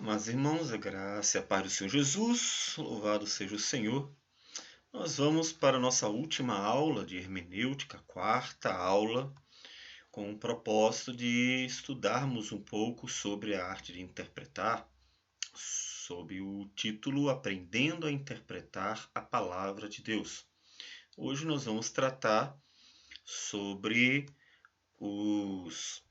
Amados irmãos, a graça e a paz do Senhor Jesus, louvado seja o Senhor. Nós vamos para a nossa última aula de hermenêutica, a quarta aula, com o propósito de estudarmos um pouco sobre a arte de interpretar, sob o título Aprendendo a Interpretar a Palavra de Deus. Hoje nós vamos tratar sobre os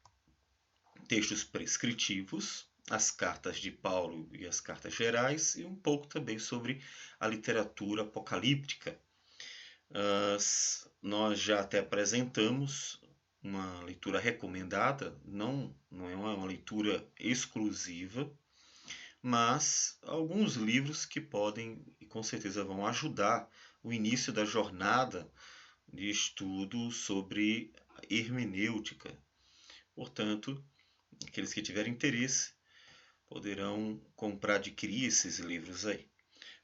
textos prescritivos, as cartas de Paulo e as cartas gerais, e um pouco também sobre a literatura apocalíptica. Nós já até apresentamos uma leitura recomendada, não é uma leitura exclusiva, mas alguns livros que podem e com certeza vão ajudar o início da jornada de estudo sobre hermenêutica. Portanto, aqueles que tiverem interesse poderão comprar, adquirir esses livros aí.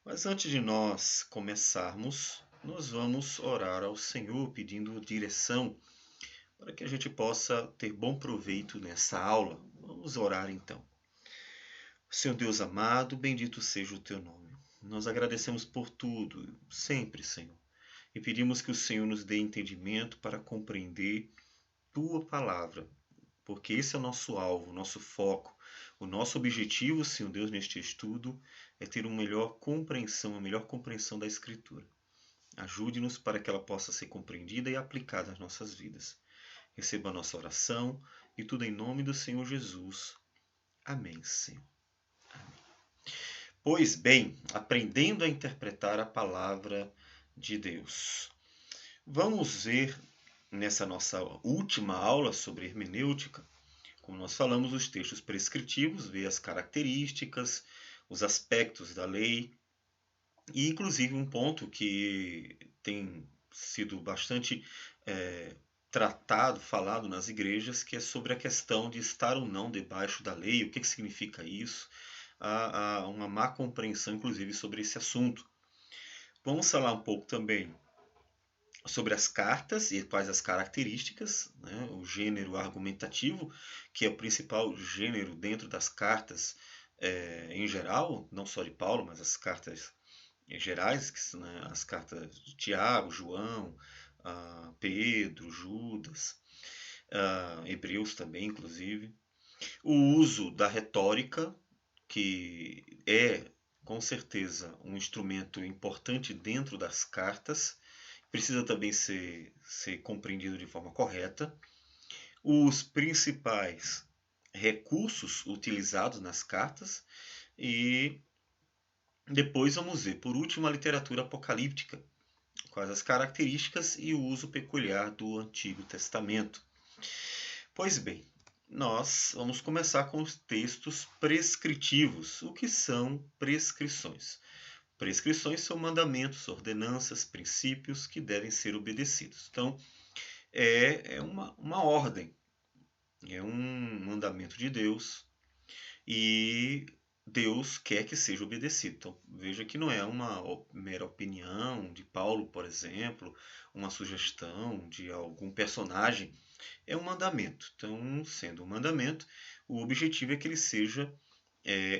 Mas antes de nós começarmos, nós vamos orar ao Senhor pedindo direção para que a gente possa ter bom proveito nessa aula. Vamos orar então. Senhor Deus amado, bendito seja o teu nome. Nós agradecemos por tudo, sempre, Senhor, e pedimos que o Senhor nos dê entendimento para compreender tua palavra, porque esse é o nosso alvo, o nosso foco. O nosso objetivo, Senhor Deus, neste estudo é ter uma melhor compreensão, a melhor compreensão da Escritura. Ajude-nos para que ela possa ser compreendida e aplicada às nossas vidas. Receba a nossa oração e tudo em nome do Senhor Jesus. Amém, Senhor. Amém. Pois bem, aprendendo a interpretar a palavra de Deus. Vamos ver nessa nossa última aula sobre hermenêutica, como nós falamos, os textos prescritivos, ver as características, os aspectos da lei, e inclusive um ponto que tem sido bastante tratado, falado nas igrejas, que é sobre a questão de estar ou não debaixo da lei, o que significa isso. Há uma má compreensão, inclusive, sobre esse assunto. Vamos falar um pouco também sobre as cartas e quais as características, né? O gênero argumentativo, que é o principal gênero dentro das cartas em geral, não só de Paulo, mas as cartas gerais, que são, né, as cartas de Tiago, João, Pedro, Judas, Hebreus também, inclusive. O uso da retórica, que é com certeza um instrumento importante dentro das cartas, precisa também ser compreendido de forma correta. Os principais recursos utilizados nas cartas e depois vamos ver, por último, a literatura apocalíptica, quais as características e o uso peculiar do Antigo Testamento. Pois bem, nós vamos começar com os textos prescritivos. O que são prescrições? Prescrições são mandamentos, ordenanças, princípios que devem ser obedecidos. Então, é uma ordem, é um mandamento de Deus e Deus quer que seja obedecido. Então, veja que não é uma mera opinião de Paulo, por exemplo, uma sugestão de algum personagem. É um mandamento. Então, sendo um mandamento, o objetivo é que ele seja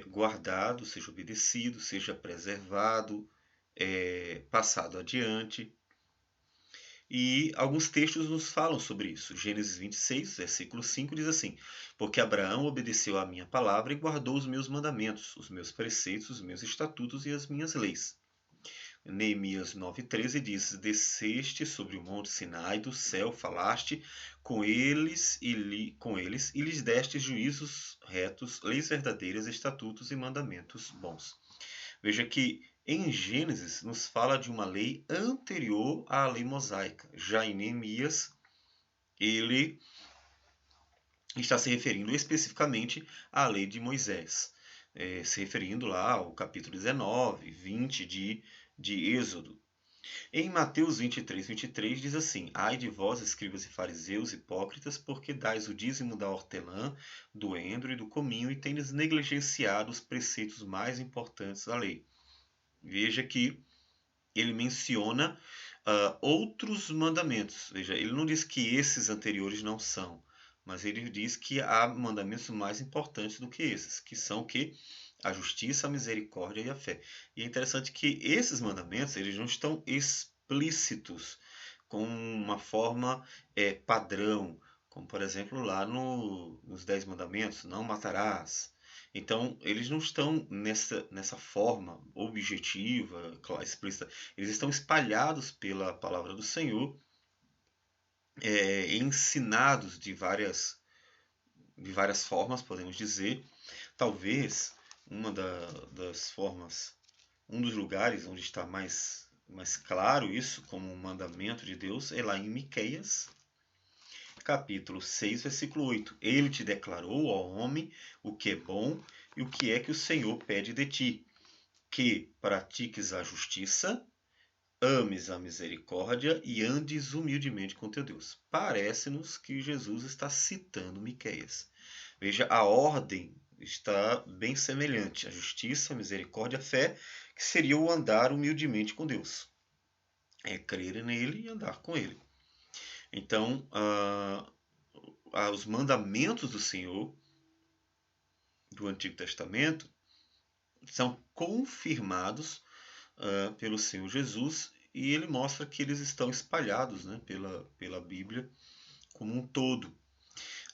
guardado, seja obedecido, seja preservado, passado adiante. E alguns textos nos falam sobre isso. Gênesis 26, versículo 5 diz assim: Porque Abraão obedeceu à minha palavra e guardou os meus mandamentos, os meus preceitos, os meus estatutos e as minhas leis. Neemias 9,13 diz: Desceste sobre o monte Sinai do céu, falaste com eles e lhes deste juízos retos, leis verdadeiras, estatutos e mandamentos bons. Veja que em Gênesis nos fala de uma lei anterior à lei mosaica. Já em Neemias, ele está se referindo especificamente à lei de Moisés, se referindo lá ao capítulo 19, 20 de Êxodo. Em Mateus 23 diz assim: Ai de vós, escribas e fariseus hipócritas, porque dais o dízimo da hortelã, do endro e do cominho e tendes negligenciado os preceitos mais importantes da lei. Veja que ele menciona outros mandamentos. Veja, ele não diz que esses anteriores não são, mas ele diz que há mandamentos mais importantes do que esses, que são o que? a justiça, a misericórdia e a fé. E é interessante que esses mandamentos, eles não estão explícitos com uma forma padrão, como por exemplo lá nos 10 mandamentos, não matarás. Então, eles não estão nessa forma objetiva, explícita. Eles estão espalhados pela palavra do Senhor, ensinados de várias formas, podemos dizer. Talvez uma das formas, um dos lugares onde está mais claro isso, como um mandamento de Deus, é lá em Miqueias, capítulo 6, versículo 8. Ele te declarou, ó homem, o que é bom e o que é que o Senhor pede de ti, que pratiques a justiça, ames a misericórdia e andes humildemente com teu Deus. Parece-nos que Jesus está citando Miqueias. Veja, a ordem está bem semelhante. A justiça, a misericórdia, a fé, que seria o andar humildemente com Deus. É crer nele e andar com ele. Então, os mandamentos do Senhor, do Antigo Testamento, são confirmados pelo Senhor Jesus, e ele mostra que eles estão espalhados, né, pela Bíblia como um todo.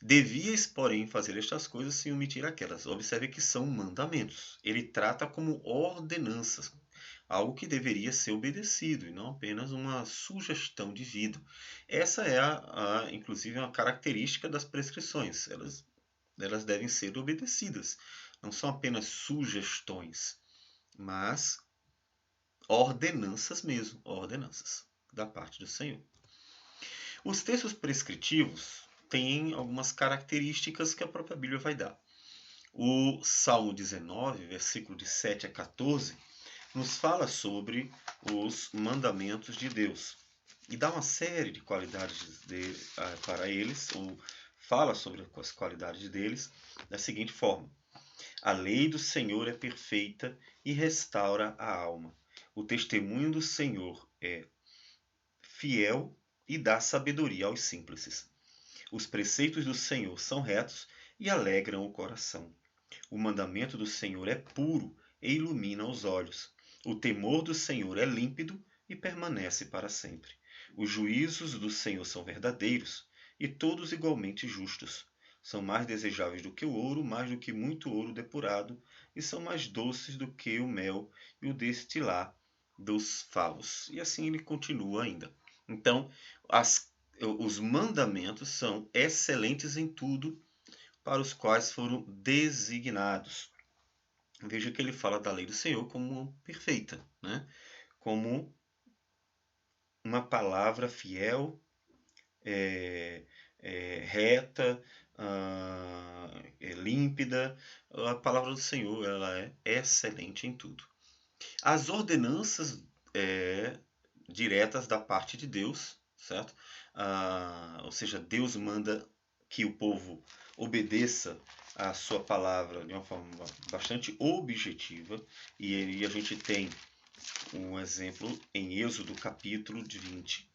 Devias, porém, fazer estas coisas sem omitir aquelas. Observe que são mandamentos. Ele trata como ordenanças, algo que deveria ser obedecido e não apenas uma sugestão de vida. Essa é, inclusive, uma característica das prescrições. Elas devem ser obedecidas. Não são apenas sugestões, mas ordenanças mesmo, ordenanças da parte do Senhor. Os textos prescritivos têm algumas características que a própria Bíblia vai dar. O Salmo 19, versículo de 7 a 14, nos fala sobre os mandamentos de Deus e dá uma série de qualidades para eles, ou fala sobre as qualidades deles da seguinte forma: a lei do Senhor é perfeita e restaura a alma. O testemunho do Senhor é fiel e dá sabedoria aos simples. Os preceitos do Senhor são retos e alegram o coração. O mandamento do Senhor é puro e ilumina os olhos. O temor do Senhor é límpido e permanece para sempre. Os juízos do Senhor são verdadeiros e todos igualmente justos. São mais desejáveis do que o ouro, mais do que muito ouro depurado, e são mais doces do que o mel e o destilar dos favos. E assim ele continua ainda. Então, os mandamentos são excelentes em tudo para os quais foram designados. Veja que ele fala da lei do Senhor como perfeita, né? Como uma palavra fiel, reta, límpida. A palavra do Senhor, ela é excelente em tudo. As ordenanças diretas da parte de Deus, certo? Ou seja, Deus manda que o povo obedeça a sua palavra de uma forma bastante objetiva, e a gente tem um exemplo em Êxodo capítulo 20,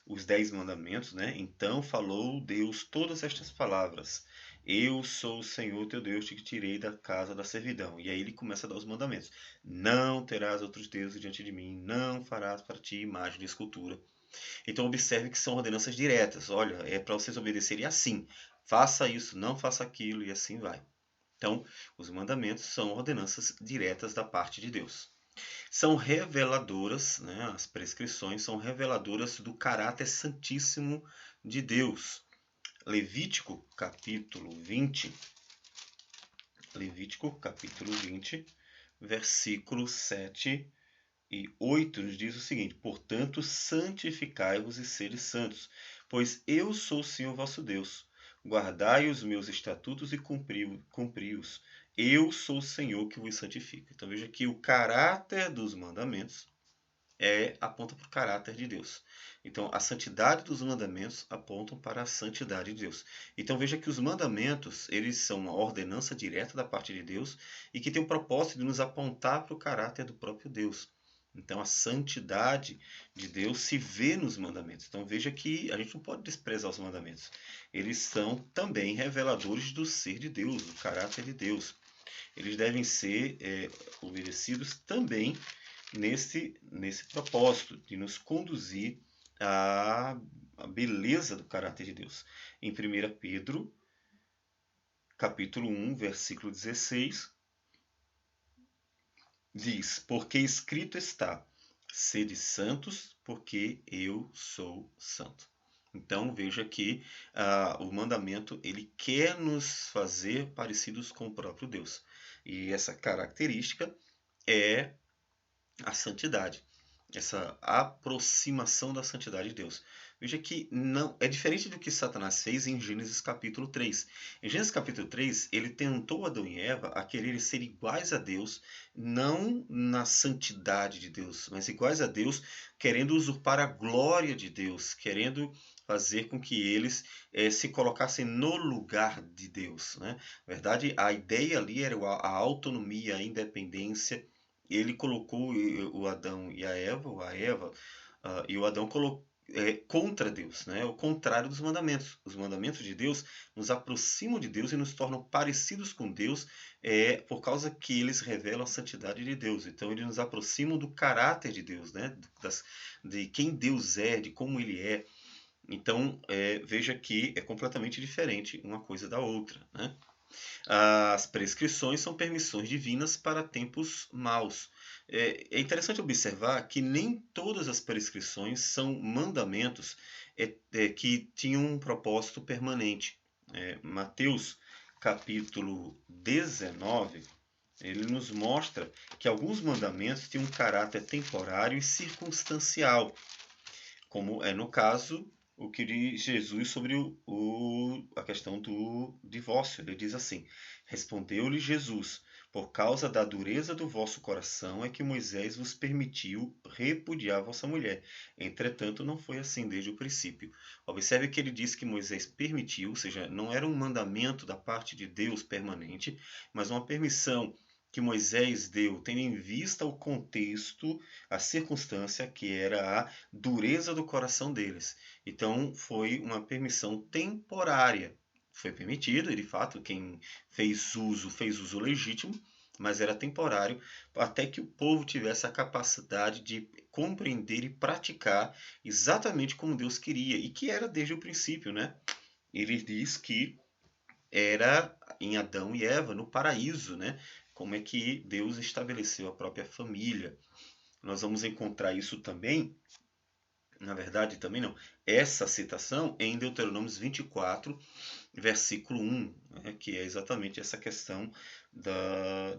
os 10 mandamentos, né? Então falou Deus todas estas palavras: eu sou o Senhor teu Deus, que te tirei da casa da servidão. E aí ele começa a dar os mandamentos: não terás outros deuses diante de mim, não farás para ti imagem de escultura. Então observe que são ordenanças diretas. Olha, é para vocês obedecerem assim. Faça isso, não faça aquilo, e assim vai. Então, os mandamentos são ordenanças diretas da parte de Deus. São reveladoras, né, as prescrições são reveladoras do caráter santíssimo de Deus. Levítico capítulo 20, versículo 7 e 8 nos diz o seguinte: portanto, santificai-vos e sede santos, pois eu sou o Senhor vosso Deus. Guardai os meus estatutos e cumpri-os. Eu sou o Senhor que vos santifica. Então veja que o caráter dos mandamentos aponta para o caráter de Deus. Então a santidade dos mandamentos apontam para a santidade de Deus. Então veja que os mandamentos, eles são uma ordenança direta da parte de Deus e que tem o propósito de nos apontar para o caráter do próprio Deus. Então a santidade de Deus se vê nos mandamentos. Então veja que a gente não pode desprezar os mandamentos. Eles são também reveladores do ser de Deus, do caráter de Deus. eles devem ser obedecidos também nesse propósito de nos conduzir à beleza do caráter de Deus. Em 1 Pedro, capítulo 1, versículo 16, diz: porque escrito está, sede santos, porque eu sou santo. Então veja que o mandamento ele quer nos fazer parecidos com o próprio Deus. E essa característica é a santidade, essa aproximação da santidade de Deus. Veja que não é diferente do que Satanás fez em Gênesis capítulo 3. Em Gênesis capítulo 3, ele tentou Adão e Eva a querer ser iguais a Deus, não na santidade de Deus, mas iguais a Deus, querendo usurpar a glória de Deus, querendo fazer com que eles se colocassem no lugar de Deus. Né? Na verdade, a ideia ali era a autonomia, a independência. Ele colocou o Adão e a Eva e o Adão colocou contra Deus, né? O contrário dos mandamentos. Os mandamentos de Deus nos aproximam de Deus e nos tornam parecidos com Deus por causa que eles revelam a santidade de Deus. Então, eles nos aproximam do caráter de Deus, né? De quem Deus é, de como Ele é. Então, veja que é completamente diferente uma coisa da outra, né? As prescrições são permissões divinas para tempos maus. É interessante observar que nem todas as prescrições são mandamentos que tinham um propósito permanente. Mateus capítulo 19, ele nos mostra que alguns mandamentos têm um caráter temporário e circunstancial, como é no caso o que diz Jesus sobre a questão do divórcio. Ele diz assim: respondeu-lhe Jesus: por causa da dureza do vosso coração é que Moisés vos permitiu repudiar vossa mulher. Entretanto, não foi assim desde o princípio. Observe que ele diz que Moisés permitiu, ou seja, não era um mandamento da parte de Deus permanente, mas uma permissão que Moisés deu, tendo em vista o contexto, a circunstância, que era a dureza do coração deles. Então, foi uma permissão temporária. Foi permitido, e de fato, quem fez uso legítimo, mas era temporário, até que o povo tivesse a capacidade de compreender e praticar exatamente como Deus queria, e que era desde o princípio, né? Ele diz que era em Adão e Eva, no paraíso, né? Como é que Deus estabeleceu a própria família. Nós vamos encontrar isso também, na verdade também não, essa citação em Deuteronômio 24, versículo 1, né? Que é exatamente essa questão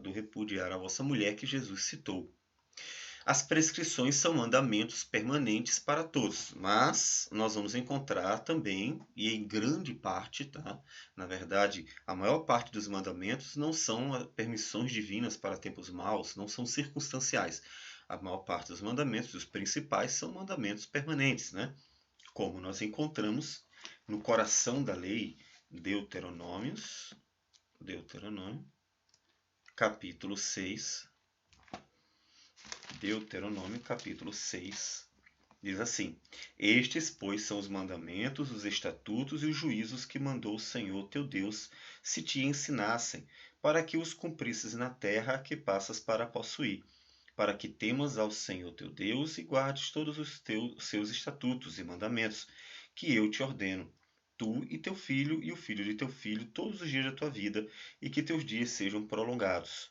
do repudiar a vossa mulher que Jesus citou. As prescrições são mandamentos permanentes para todos, mas nós vamos encontrar também, e em grande parte, tá? Na verdade, a maior parte dos mandamentos não são permissões divinas para tempos maus, não são circunstanciais. A maior parte dos mandamentos, os principais, são mandamentos permanentes, né? Como nós encontramos no coração da lei, Deuteronômio, capítulo 6, Deuteronômio capítulo 6, diz assim: estes, pois, são os mandamentos, os estatutos e os juízos que mandou o Senhor teu Deus se te ensinassem, para que os cumprisses na terra a que passas para possuir, para que temas ao Senhor teu Deus e guardes todos os seus estatutos e mandamentos, que eu te ordeno, tu e teu filho e o filho de teu filho, todos os dias da tua vida, e que teus dias sejam prolongados.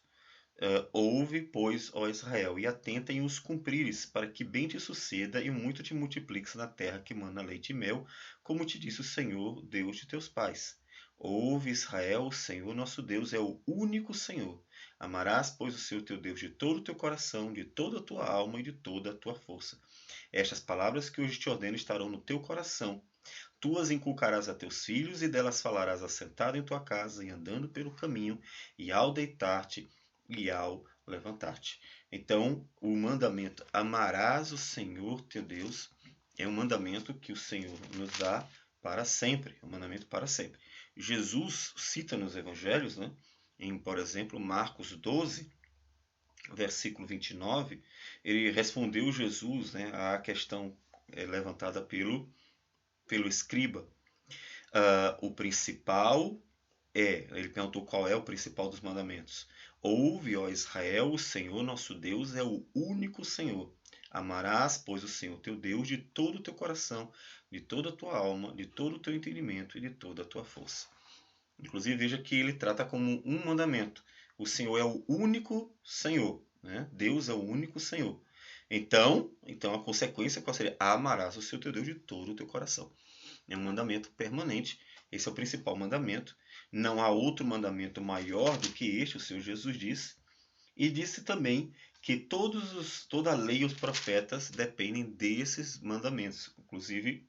Ouve, pois, ó Israel, e atenta em os cumprires, para que bem te suceda e muito te multipliques na terra que mana leite e mel, como te disse o Senhor, Deus de teus pais. Ouve, Israel, o Senhor nosso Deus é o único Senhor. Amarás, pois, o Senhor teu Deus de todo o teu coração, de toda a tua alma e de toda a tua força. Estas palavras que hoje te ordeno estarão no teu coração. Tu as inculcarás a teus filhos, e delas falarás assentado em tua casa e andando pelo caminho, e ao deitar-te e ao levantar-te. Então, o mandamento amarás o Senhor teu Deus é um mandamento que o Senhor nos dá para sempre, é um mandamento para sempre. Jesus cita nos evangelhos, né, em, por exemplo, Marcos 12, versículo 29, ele respondeu Jesus, né, à questão levantada pelo escriba. O principal ele perguntou qual é o principal dos mandamentos. Ouve, ó Israel, o Senhor nosso Deus é o único Senhor. Amarás, pois, o Senhor teu Deus de todo o teu coração, de toda a tua alma, de todo o teu entendimento e de toda a tua força. Inclusive, veja que ele trata como um mandamento. O Senhor é o único Senhor, né? Deus é o único Senhor. Então a consequência qual seria? Amarás o seu teu Deus de todo o teu coração. É um mandamento permanente. Esse é o principal mandamento. Não há outro mandamento maior do que este, o Senhor Jesus disse. E disse também que toda a lei e os profetas dependem desses mandamentos. Inclusive,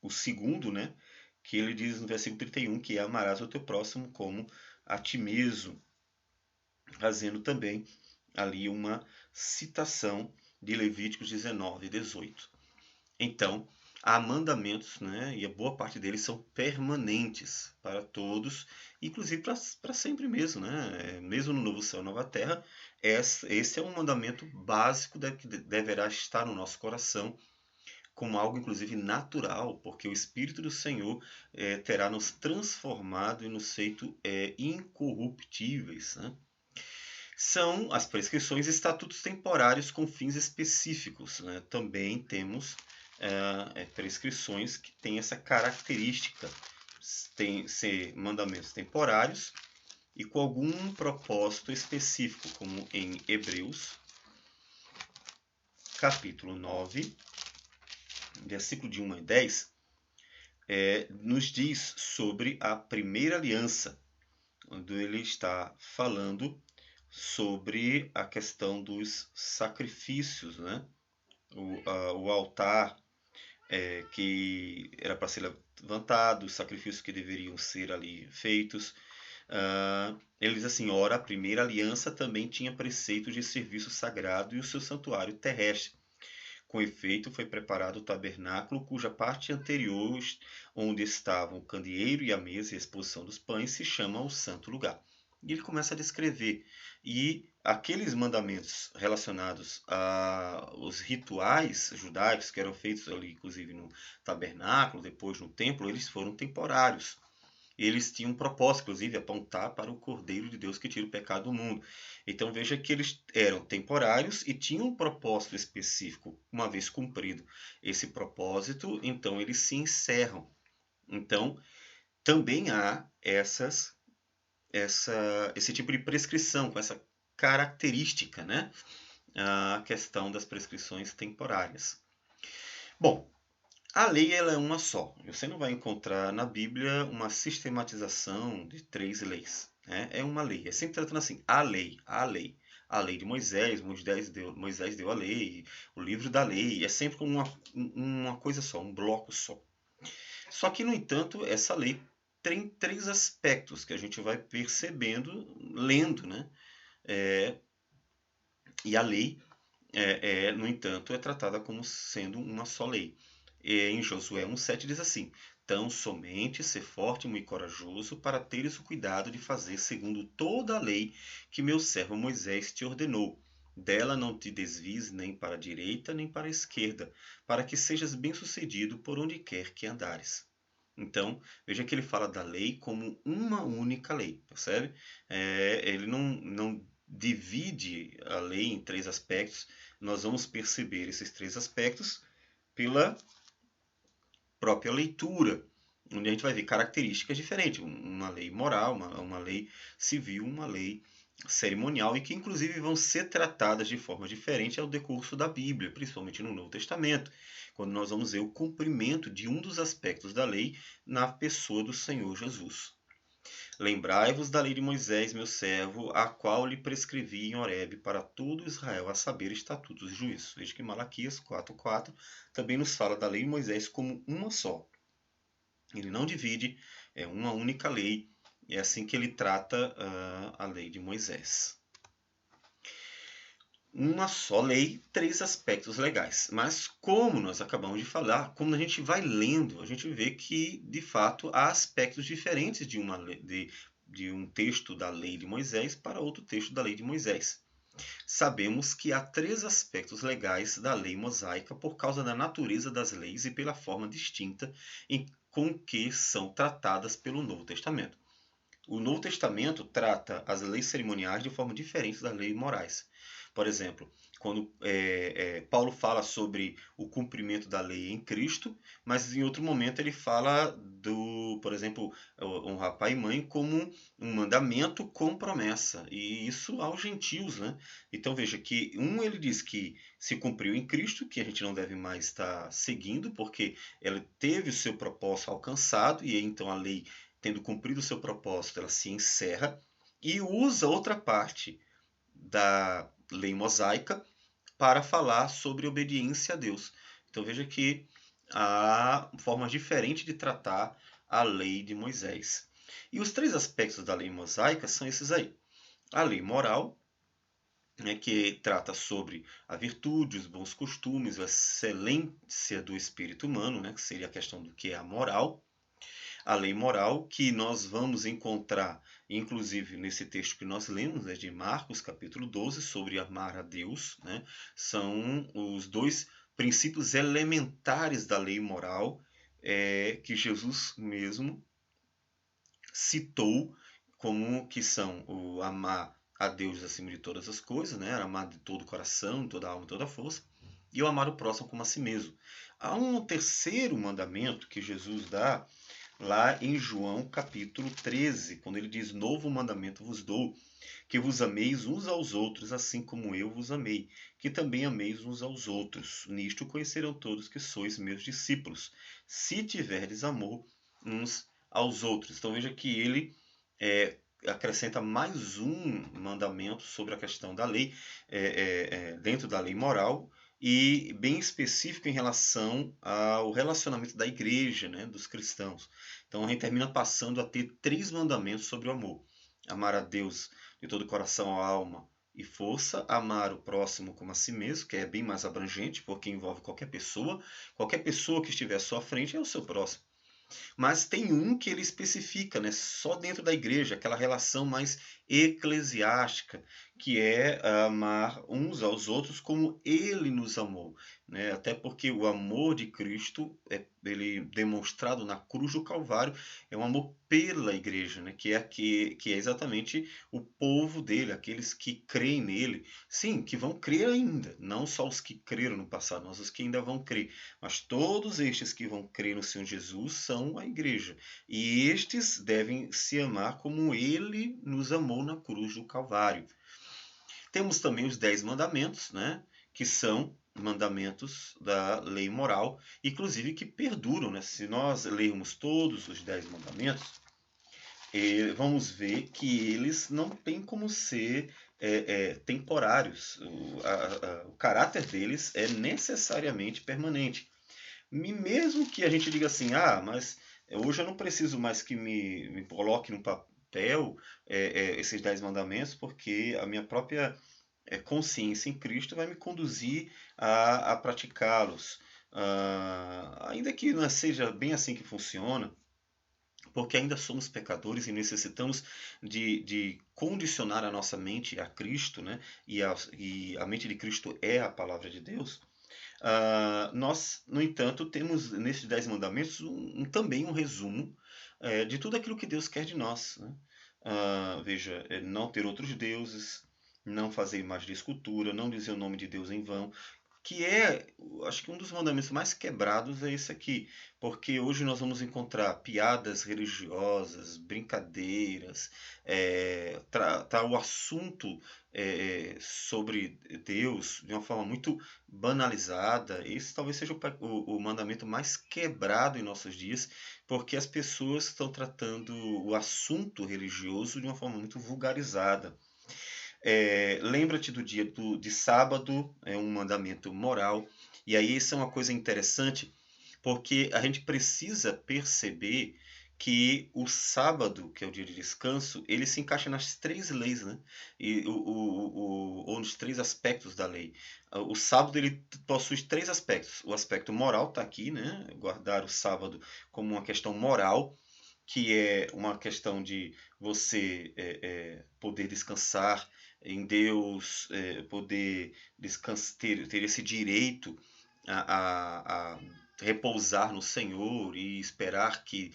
o segundo, né? Que ele diz no versículo 31, que amarás o teu próximo como a ti mesmo. Fazendo também ali uma citação de Levíticos 19 e 18. Então, há mandamentos, né, e a boa parte deles são permanentes para todos, inclusive para sempre mesmo, né? Mesmo no novo céu e nova terra, esse é um mandamento básico que deverá estar no nosso coração como algo inclusive natural, porque o Espírito do Senhor terá nos transformado e nos feito incorruptíveis, né? São as prescrições e estatutos temporários com fins específicos, né? Também temos prescrições que têm essa característica, tem ser mandamentos temporários e com algum propósito específico, como em Hebreus, capítulo 9, versículo de 1 a 10, nos diz sobre a primeira aliança, onde ele está falando sobre a questão dos sacrifícios, né? O altar que era para ser levantado, os sacrifícios que deveriam ser ali feitos. Ele diz assim: ora, a primeira aliança também tinha preceitos de serviço sagrado e o seu santuário terrestre. Com efeito, foi preparado o tabernáculo, cuja parte anterior, onde estavam o candeeiro e a mesa e a exposição dos pães, se chama o santo lugar. E ele começa a descrever. E aqueles mandamentos relacionados aos rituais judaicos que eram feitos ali, inclusive no tabernáculo, depois no templo, eles foram temporários. Eles tinham um propósito, inclusive, apontar para o Cordeiro de Deus que tira o pecado do mundo. Então veja que eles eram temporários e tinham um propósito específico. Uma vez cumprido esse propósito, então eles se encerram. Então também há esse tipo de prescrição, com essa característica, né? A questão das prescrições temporárias. Bom, a lei ela é uma só. Você não vai encontrar na Bíblia uma sistematização de 3 leis. Né? É uma lei. É sempre tratando assim, a lei, a lei. A lei de Moisés, Moisés deu a lei, o livro da lei. É sempre uma coisa só, um bloco só. Só que, no entanto, essa lei tem 3 aspectos que a gente vai percebendo, lendo, né? E a lei, no entanto, é tratada como sendo uma só lei. Em Josué 1,7 diz assim: tão somente ser forte e muito corajoso para teres o cuidado de fazer segundo toda a lei que meu servo Moisés te ordenou. Dela não te desvies nem para a direita nem para a esquerda, para que sejas bem-sucedido por onde quer que andares. Então, veja que ele fala da lei como uma única lei, percebe? Ele não divide a lei em 3 aspectos. Nós vamos perceber esses 3 aspectos pela própria leitura, onde a gente vai ver características diferentes, uma lei moral, uma lei civil, uma lei cerimonial, e que inclusive vão ser tratadas de forma diferente ao decurso da Bíblia, principalmente no Novo Testamento, quando nós vamos ver o cumprimento de um dos aspectos da lei na pessoa do Senhor Jesus. Lembrai-vos da lei de Moisés, meu servo, a qual lhe prescrevi em Horebe para todo Israel, a saber, estatutos e juízos. Veja que Malaquias 4,4 também nos fala da lei de Moisés como uma só. Ele não divide, é uma única lei. É assim que ele trata a lei de Moisés. Uma só lei, 3 aspectos legais. Mas como nós acabamos de falar, como a gente vai lendo, a gente vê que, de fato, há aspectos diferentes de um texto da lei de Moisés para outro texto da lei de Moisés. Sabemos que há 3 aspectos legais da lei mosaica por causa da natureza das leis e pela forma distinta com que são tratadas pelo Novo Testamento. O Novo Testamento trata as leis cerimoniais de forma diferente das leis morais. Por exemplo, quando Paulo fala sobre o cumprimento da lei em Cristo, mas em outro momento ele fala por exemplo, honrar pai e mãe como um mandamento com promessa, e isso aos gentios, né? Então veja que ele diz que se cumpriu em Cristo, que a gente não deve mais estar seguindo, porque ela teve o seu propósito alcançado, e então a lei, tendo cumprido o seu propósito, ela se encerra, e usa outra parte da lei mosaica para falar sobre obediência a Deus. Então veja que há formas diferentes de tratar a lei de Moisés. E os três aspectos da lei mosaica são esses aí. A lei moral, né, que trata sobre a virtude, os bons costumes, a excelência do espírito humano, né, que seria a questão do que é a moral. A lei moral, que nós vamos encontrar, inclusive nesse texto que nós lemos, né, de Marcos, capítulo 12, sobre amar a Deus, né, são os dois princípios elementares da lei moral, que Jesus mesmo citou como que são o amar a Deus acima de todas as coisas, né, amar de todo o coração, toda a alma, toda a força, e o amar o próximo como a si mesmo. Há um terceiro mandamento que Jesus dá lá em João capítulo 13, quando ele diz: Novo mandamento vos dou, que vos ameis uns aos outros, assim como eu vos amei, que também ameis uns aos outros. Nisto conhecerão todos que sois meus discípulos, se tiverdes amor uns aos outros. Então veja que ele acrescenta mais um mandamento sobre a questão da lei, dentro da lei moral, e bem específico em relação ao relacionamento da igreja, né, dos cristãos. Então a gente termina passando a ter três mandamentos sobre o amor: amar a Deus de todo o coração, alma e força, amar o próximo como a si mesmo, que é bem mais abrangente, porque envolve qualquer pessoa que estiver à sua frente é o seu próximo. Mas tem um que ele especifica, né, só dentro da igreja, aquela relação mais eclesiástica, que é amar uns aos outros como ele nos amou, né? Até porque o amor de Cristo, ele demonstrado na cruz do Calvário, é um amor pela igreja, né? Que é exatamente o povo dele, aqueles que creem nele. Sim, que vão crer ainda, não só os que creram no passado, mas os que ainda vão crer. Mas todos estes que vão crer no Senhor Jesus são a igreja. E estes devem se amar como ele nos amou na cruz do Calvário. Temos também os 10 mandamentos, né? Que são mandamentos da lei moral, inclusive que perduram, né? Se nós lermos todos os 10 mandamentos, vamos ver que eles não têm como ser temporários. O caráter deles é necessariamente permanente. E mesmo que a gente diga assim, mas hoje eu não preciso mais que me coloque no papel esses 10 mandamentos, porque a minha própria consciência em Cristo vai me conduzir a praticá-los. Ainda que não seja bem assim que funciona, porque ainda somos pecadores e necessitamos de condicionar a nossa mente a Cristo, né? E a mente de Cristo é a palavra de Deus. Nós, no entanto, temos nesses 10 mandamentos também um resumo de tudo aquilo que Deus quer de nós, né? Veja, não ter outros deuses, não fazer imagem de escultura, não dizer o nome de Deus em vão, que acho que um dos mandamentos mais quebrados é esse aqui, porque hoje nós vamos encontrar piadas religiosas, brincadeiras, tratar o assunto sobre Deus de uma forma muito banalizada. Esse talvez seja o mandamento mais quebrado em nossos dias, porque as pessoas estão tratando o assunto religioso de uma forma muito vulgarizada. Lembra-te do dia de sábado, é um mandamento moral. E aí isso é uma coisa interessante, porque a gente precisa perceber que o sábado, que é o dia de descanso, ele se encaixa nas três leis, né? Ou nos três aspectos da lei. O sábado ele possui três aspectos. O aspecto moral está aqui, né? Guardar o sábado como uma questão moral, que é uma questão de você poder descansar em Deus, poder ter esse direito a repousar no Senhor e esperar que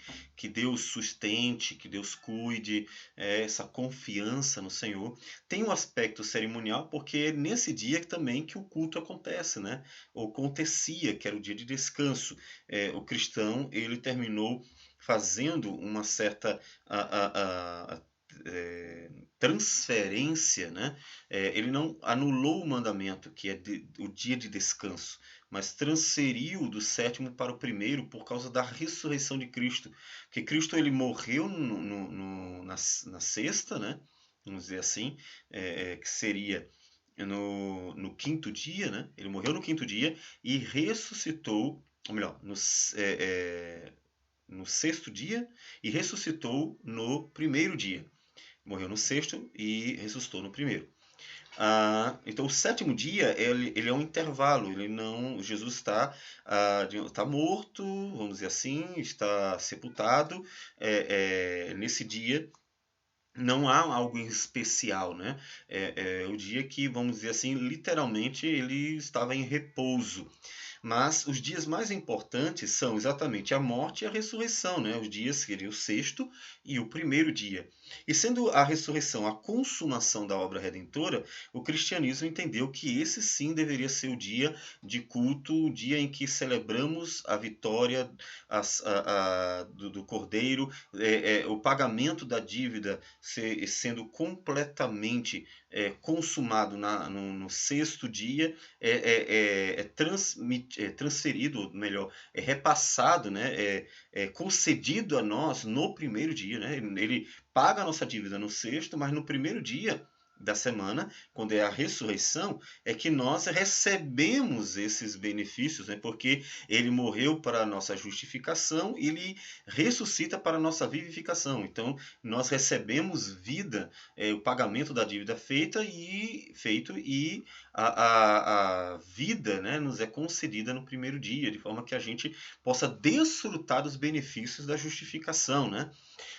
Deus sustente, que Deus cuide, essa confiança no Senhor. Tem um aspecto cerimonial, porque é nesse dia também que o culto acontece, né? Ou acontecia, que era o dia de descanso. O cristão, ele terminou fazendo uma certa transferência, né? Ele não anulou o mandamento, que é o dia de descanso, mas transferiu do sétimo para o primeiro por causa da ressurreição de Cristo. Porque Cristo ele morreu na sexta, né? Vamos dizer assim, que seria no quinto dia, né? Ele morreu no quinto dia e ressuscitou, ou melhor, no sexto dia e ressuscitou no primeiro dia. Morreu no sexto e ressuscitou no primeiro. Então o sétimo dia ele é um intervalo, ele não, Jesus está morto, vamos dizer assim, está sepultado. Nesse dia não há algo especial, né? É o dia que, vamos dizer assim, literalmente ele estava em repouso. Mas os dias mais importantes são exatamente a morte e a ressurreição, né? Os dias seriam o sexto e o primeiro dia. E sendo a ressurreição a consumação da obra redentora, o cristianismo entendeu que esse sim deveria ser o dia de culto, o dia em que celebramos a vitória do Cordeiro, o pagamento da dívida sendo completamente consumado no sexto dia, transferido, melhor, repassado, né, concedido a nós no primeiro dia. Né? Ele paga a nossa dívida no sexto, mas no primeiro dia da semana, quando é a ressurreição, é que nós recebemos esses benefícios, né? Porque ele morreu para a nossa justificação e ele ressuscita para a nossa vivificação. Então, nós recebemos vida, o pagamento da dívida feito e a vida, né, nos é concedida no primeiro dia, de forma que a gente possa desfrutar dos benefícios da justificação, né?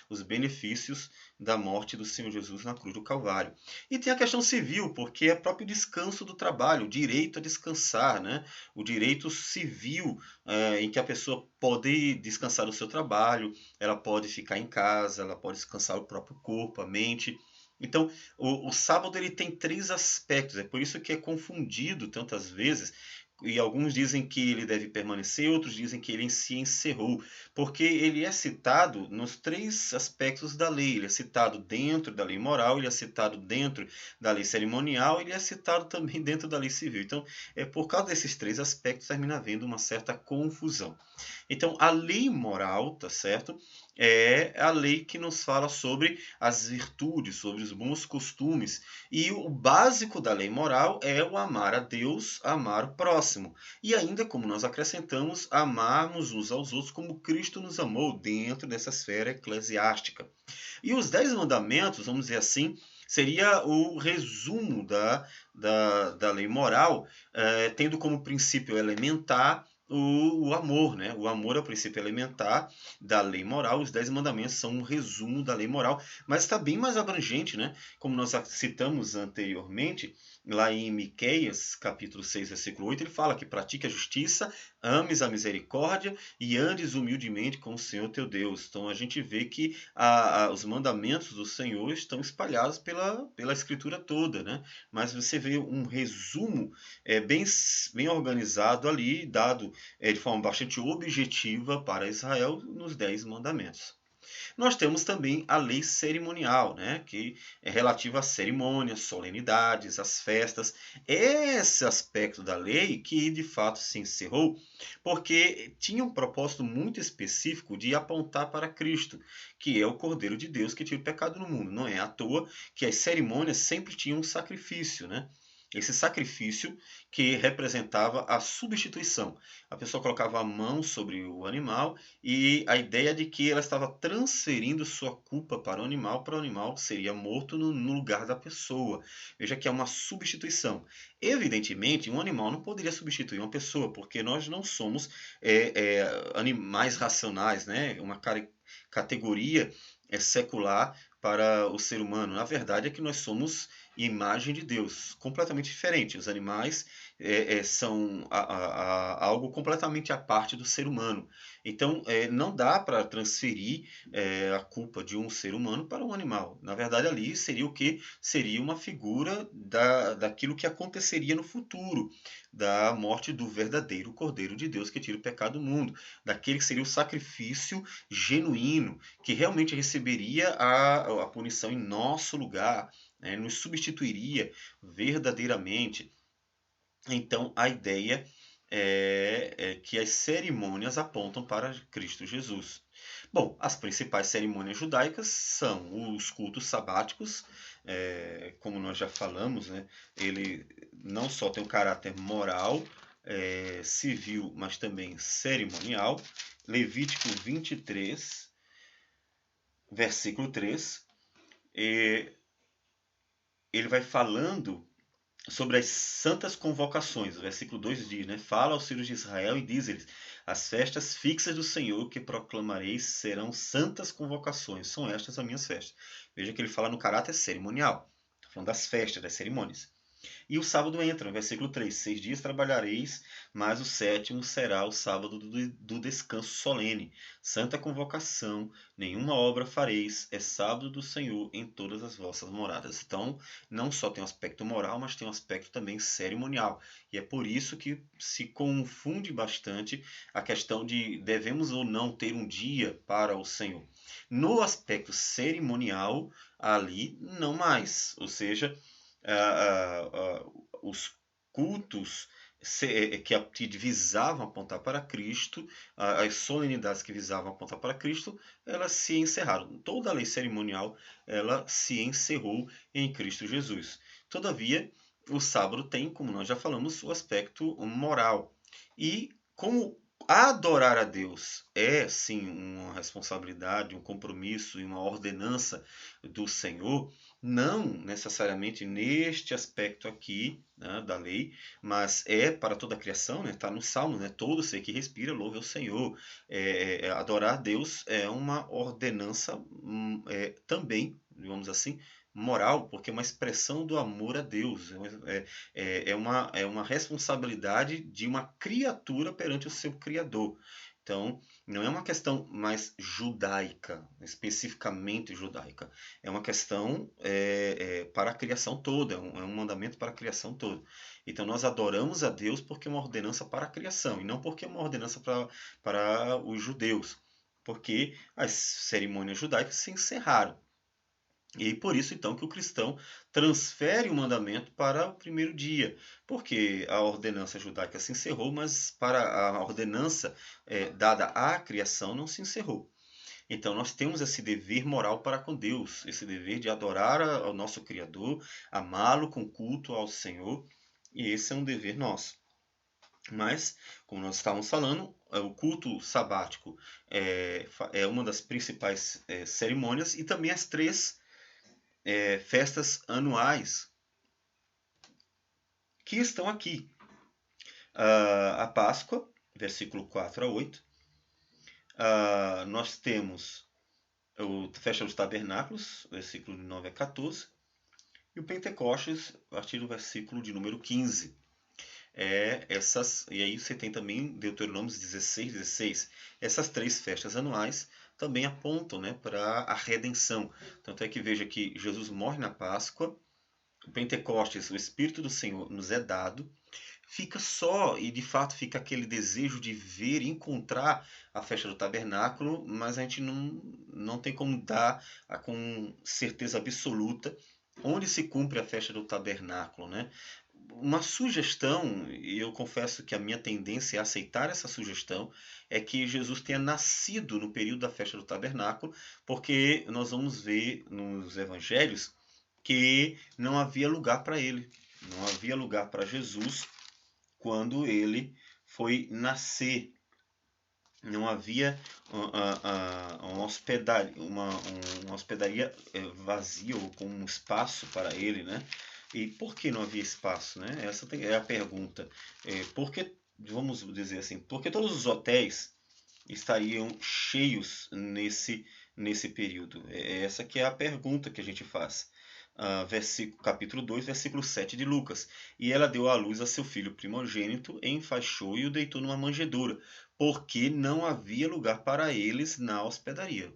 Os benefícios da morte do Senhor Jesus na cruz do Calvário. E tem a questão civil, porque é o próprio descanso do trabalho, o direito a descansar, né? O direito civil, em que a pessoa pode descansar do seu trabalho, ela pode ficar em casa, ela pode descansar o próprio corpo, a mente. Então, o sábado ele tem três aspectos, é por isso que é confundido tantas vezes, e alguns dizem que ele deve permanecer, outros dizem que ele se encerrou, porque ele é citado nos três aspectos da lei. Ele é citado dentro da lei moral, ele é citado dentro da lei cerimonial, ele é citado também dentro da lei civil. Então, por causa desses três aspectos, termina havendo uma certa confusão. Então, a lei moral, tá certo? É a lei que nos fala sobre as virtudes, sobre os bons costumes. E o básico da lei moral é o amar a Deus, amar o próximo. E ainda, como nós acrescentamos, amarmos uns aos outros como Cristo nos amou dentro dessa esfera eclesiástica. E os 10 mandamentos, vamos dizer assim, seria o resumo da lei moral, tendo como princípio elementar o amor, né? O amor é o princípio elementar da lei moral. Os 10 mandamentos são um resumo da lei moral, mas está bem mais abrangente, né? Como nós citamos anteriormente, lá em Miqueias, capítulo 6, versículo 8, ele fala que pratique a justiça, ames a misericórdia e andes humildemente com o Senhor teu Deus. Então a gente vê que os mandamentos do Senhor estão espalhados pela escritura toda, né? Mas você vê um resumo bem organizado ali, dado de forma bastante objetiva para Israel nos 10 mandamentos. Nós temos também a lei cerimonial, né, que é relativa às cerimônias, solenidades, às festas. Esse aspecto da lei que de fato se encerrou porque tinha um propósito muito específico de apontar para Cristo, que é o Cordeiro de Deus que tira o pecado no mundo. Não é à toa que as cerimônias sempre tinham um sacrifício, né? Esse sacrifício que representava a substituição. A pessoa colocava a mão sobre o animal e a ideia de que ela estava transferindo sua culpa para o animal seria morto no lugar da pessoa. Veja que é uma substituição. Evidentemente, um animal não poderia substituir uma pessoa, porque nós não somos animais racionais, né? Uma categoria secular para o ser humano. Na verdade, é que nós somos imagem de Deus, completamente diferente. Os animais são algo completamente à parte do ser humano. Então, não dá para transferir a culpa de um ser humano para um animal. Na verdade, ali seria o que? Seria uma figura daquilo que aconteceria no futuro, da morte do verdadeiro Cordeiro de Deus que tira o pecado do mundo, daquele que seria o sacrifício genuíno, que realmente receberia a punição em nosso lugar, né, nos substituiria verdadeiramente. Então, a ideia é que as cerimônias apontam para Cristo Jesus. Bom, as principais cerimônias judaicas são os cultos sabáticos, como nós já falamos, né, ele não só tem um caráter moral, civil, mas também cerimonial. Levítico 23, versículo 3, ele vai falando sobre as santas convocações. O versículo 2 diz, né? Fala aos filhos de Israel e diz-lhes: as festas fixas do Senhor que proclamareis serão santas convocações. São estas as minhas festas. Veja que ele fala no caráter cerimonial. Está falando das festas, das cerimônias. E o sábado entra, no versículo 3: 6 dias trabalhareis, mas o sétimo será o sábado do descanso solene. Santa convocação, nenhuma obra fareis, é sábado do Senhor em todas as vossas moradas. Então, não só tem um aspecto moral, mas tem um aspecto também cerimonial. E é por isso que se confunde bastante a questão de devemos ou não ter um dia para o Senhor. No aspecto cerimonial, ali não mais. Ou seja, os cultos que visavam apontar para Cristo, as solenidades que visavam apontar para Cristo, elas se encerraram. Toda a lei cerimonial ela se encerrou em Cristo Jesus. Todavia, o sábado tem, como nós já falamos, o aspecto moral. E como adorar a Deus é sim uma responsabilidade, um compromisso e uma ordenança do Senhor, não necessariamente neste aspecto aqui, né, da lei, mas é para toda a criação, né? Está no Salmo, né? Todo ser que respira louve ao Senhor. Adorar a Deus é uma ordenança também, digamos assim, moral, porque é uma expressão do amor a Deus. É uma responsabilidade de uma criatura perante o seu Criador. Então, não é uma questão mais judaica, especificamente judaica. É uma questão para a criação toda, é um mandamento para a criação toda. Então, nós adoramos a Deus porque é uma ordenança para a criação, e não porque é uma ordenança para os judeus, porque as cerimônias judaicas se encerraram. E por isso, então, que o cristão transfere o mandamento para o primeiro dia, porque a ordenança judaica se encerrou, mas para a ordenança dada à criação não se encerrou. Então, nós temos esse dever moral para com Deus, esse dever de adorar ao nosso Criador, amá-lo com culto ao Senhor, e esse é um dever nosso. Mas, como nós estávamos falando, o culto sabático é uma das principais cerimônias, e também as três festas anuais que estão aqui. A Páscoa, versículo 4 a 8. Nós temos a Festa dos Tabernáculos, versículo de 9 a 14. E o Pentecostes, a partir do versículo de número 15. E aí você tem também Deuteronômio 16, 16. Essas três festas anuais também apontam, né, para a redenção. Tanto é que veja que Jesus morre na Páscoa, o Pentecostes, o Espírito do Senhor nos é dado, fica só, e de fato fica aquele desejo de ver e encontrar a festa do tabernáculo, mas a gente não tem como dar com certeza absoluta onde se cumpre a festa do tabernáculo, né? Uma sugestão, e eu confesso que a minha tendência é aceitar essa sugestão, é que Jesus tenha nascido no período da festa do tabernáculo, porque nós vamos ver nos evangelhos que não havia lugar para ele, não havia lugar para Jesus quando ele foi nascer. Não havia uma hospedaria vazia ou com um espaço para ele, né? E por que não havia espaço, né? Essa é a pergunta. Porque, vamos dizer assim, porque todos os hotéis estariam cheios nesse período? Essa que é a pergunta que a gente faz. capítulo 2, versículo 7 de Lucas. E ela deu à luz a seu filho primogênito, enfaixou e o deitou numa manjedoura, porque não havia lugar para eles na hospedaria.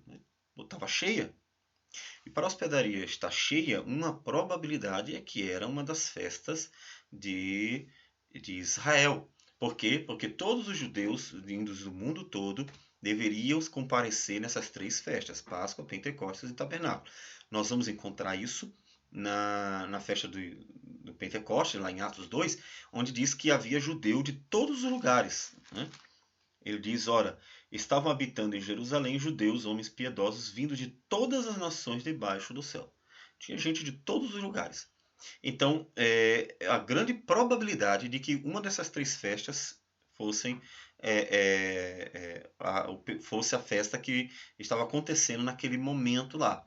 Estava cheia. E para a hospedaria estar cheia, uma probabilidade é que era uma das festas de Israel. Por quê? Porque todos os judeus vindos do mundo todo deveriam comparecer nessas três festas: Páscoa, Pentecostes e Tabernáculo. Nós vamos encontrar isso na festa do Pentecostes, lá em Atos 2, onde diz que havia judeu de todos os lugares. Né? Ele diz: ora, estavam habitando em Jerusalém judeus, homens piedosos, vindos de todas as nações debaixo do céu. Tinha gente de todos os lugares. Então, a grande probabilidade de que uma dessas três festas fossem fosse a festa que estava acontecendo naquele momento lá.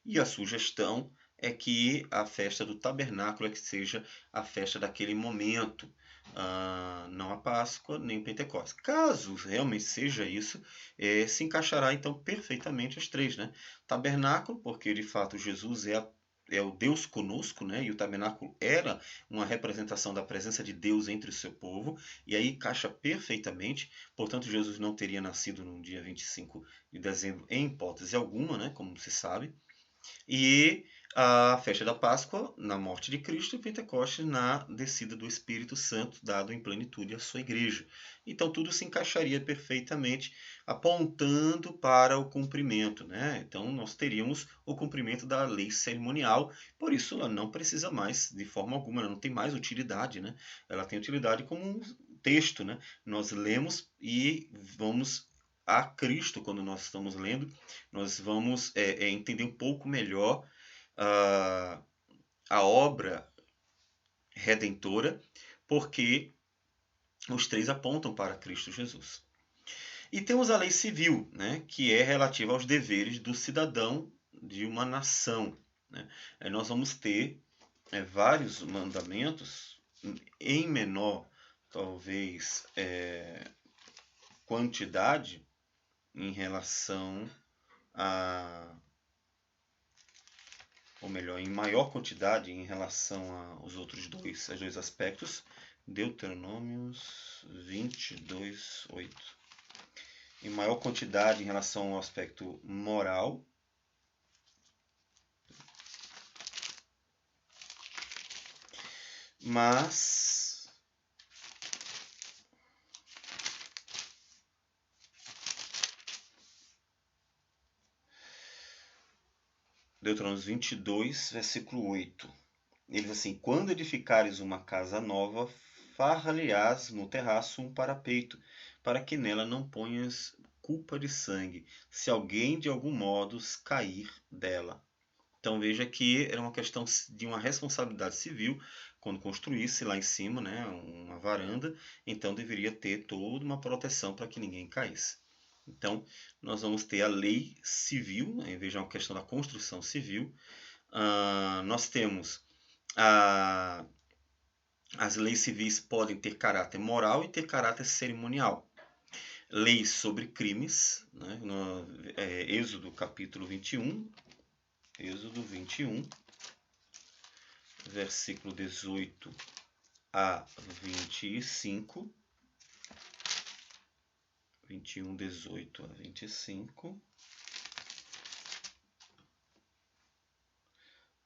E a sugestão é que a festa do tabernáculo é que seja a festa daquele momento, não a Páscoa nem o Pentecostes. Caso realmente seja isso, se encaixará então perfeitamente as três, né? Tabernáculo, porque de fato Jesus é o Deus conosco, né? E o tabernáculo era uma representação da presença de Deus entre o seu povo, e aí encaixa perfeitamente. Portanto, Jesus não teria nascido no dia 25 de dezembro em hipótese alguma, né? Como se sabe. E a festa da Páscoa na morte de Cristo e Pentecostes na descida do Espírito Santo, dado em plenitude à sua igreja. Então tudo se encaixaria perfeitamente, apontando para o cumprimento, né? Então nós teríamos o cumprimento da lei cerimonial, por isso ela não precisa mais, de forma alguma, ela não tem mais utilidade, né? Ela tem utilidade como um texto, né? Nós lemos e vamos a Cristo quando nós estamos lendo, nós vamos entender um pouco melhor a obra redentora, porque os três apontam para Cristo Jesus. E temos a lei civil, né, que é relativa aos deveres do cidadão de uma nação. Né? Nós vamos ter vários mandamentos, em menor, talvez, quantidade, em relação ou melhor, em maior quantidade em relação aos outros dois aspectos. Deuteronômios 22, 8. Em maior quantidade em relação ao aspecto moral. Mas Deuteronômio 22, versículo 8. Ele diz assim: quando edificares uma casa nova, farra-lhe-ás no terraço um parapeito, para que nela não ponhas culpa de sangue, se alguém de algum modo cair dela. Então veja que era uma questão de uma responsabilidade civil, quando construísse lá em cima, né, uma varanda, então deveria ter toda uma proteção para que ninguém caísse. Então nós vamos ter a lei civil, né, veja uma questão da construção civil. Nós temos as leis civis podem ter caráter moral e ter caráter cerimonial. Leis sobre crimes, né, no Êxodo capítulo 21, Êxodo 21, versículo 18 a 25. 21, 18 a 25.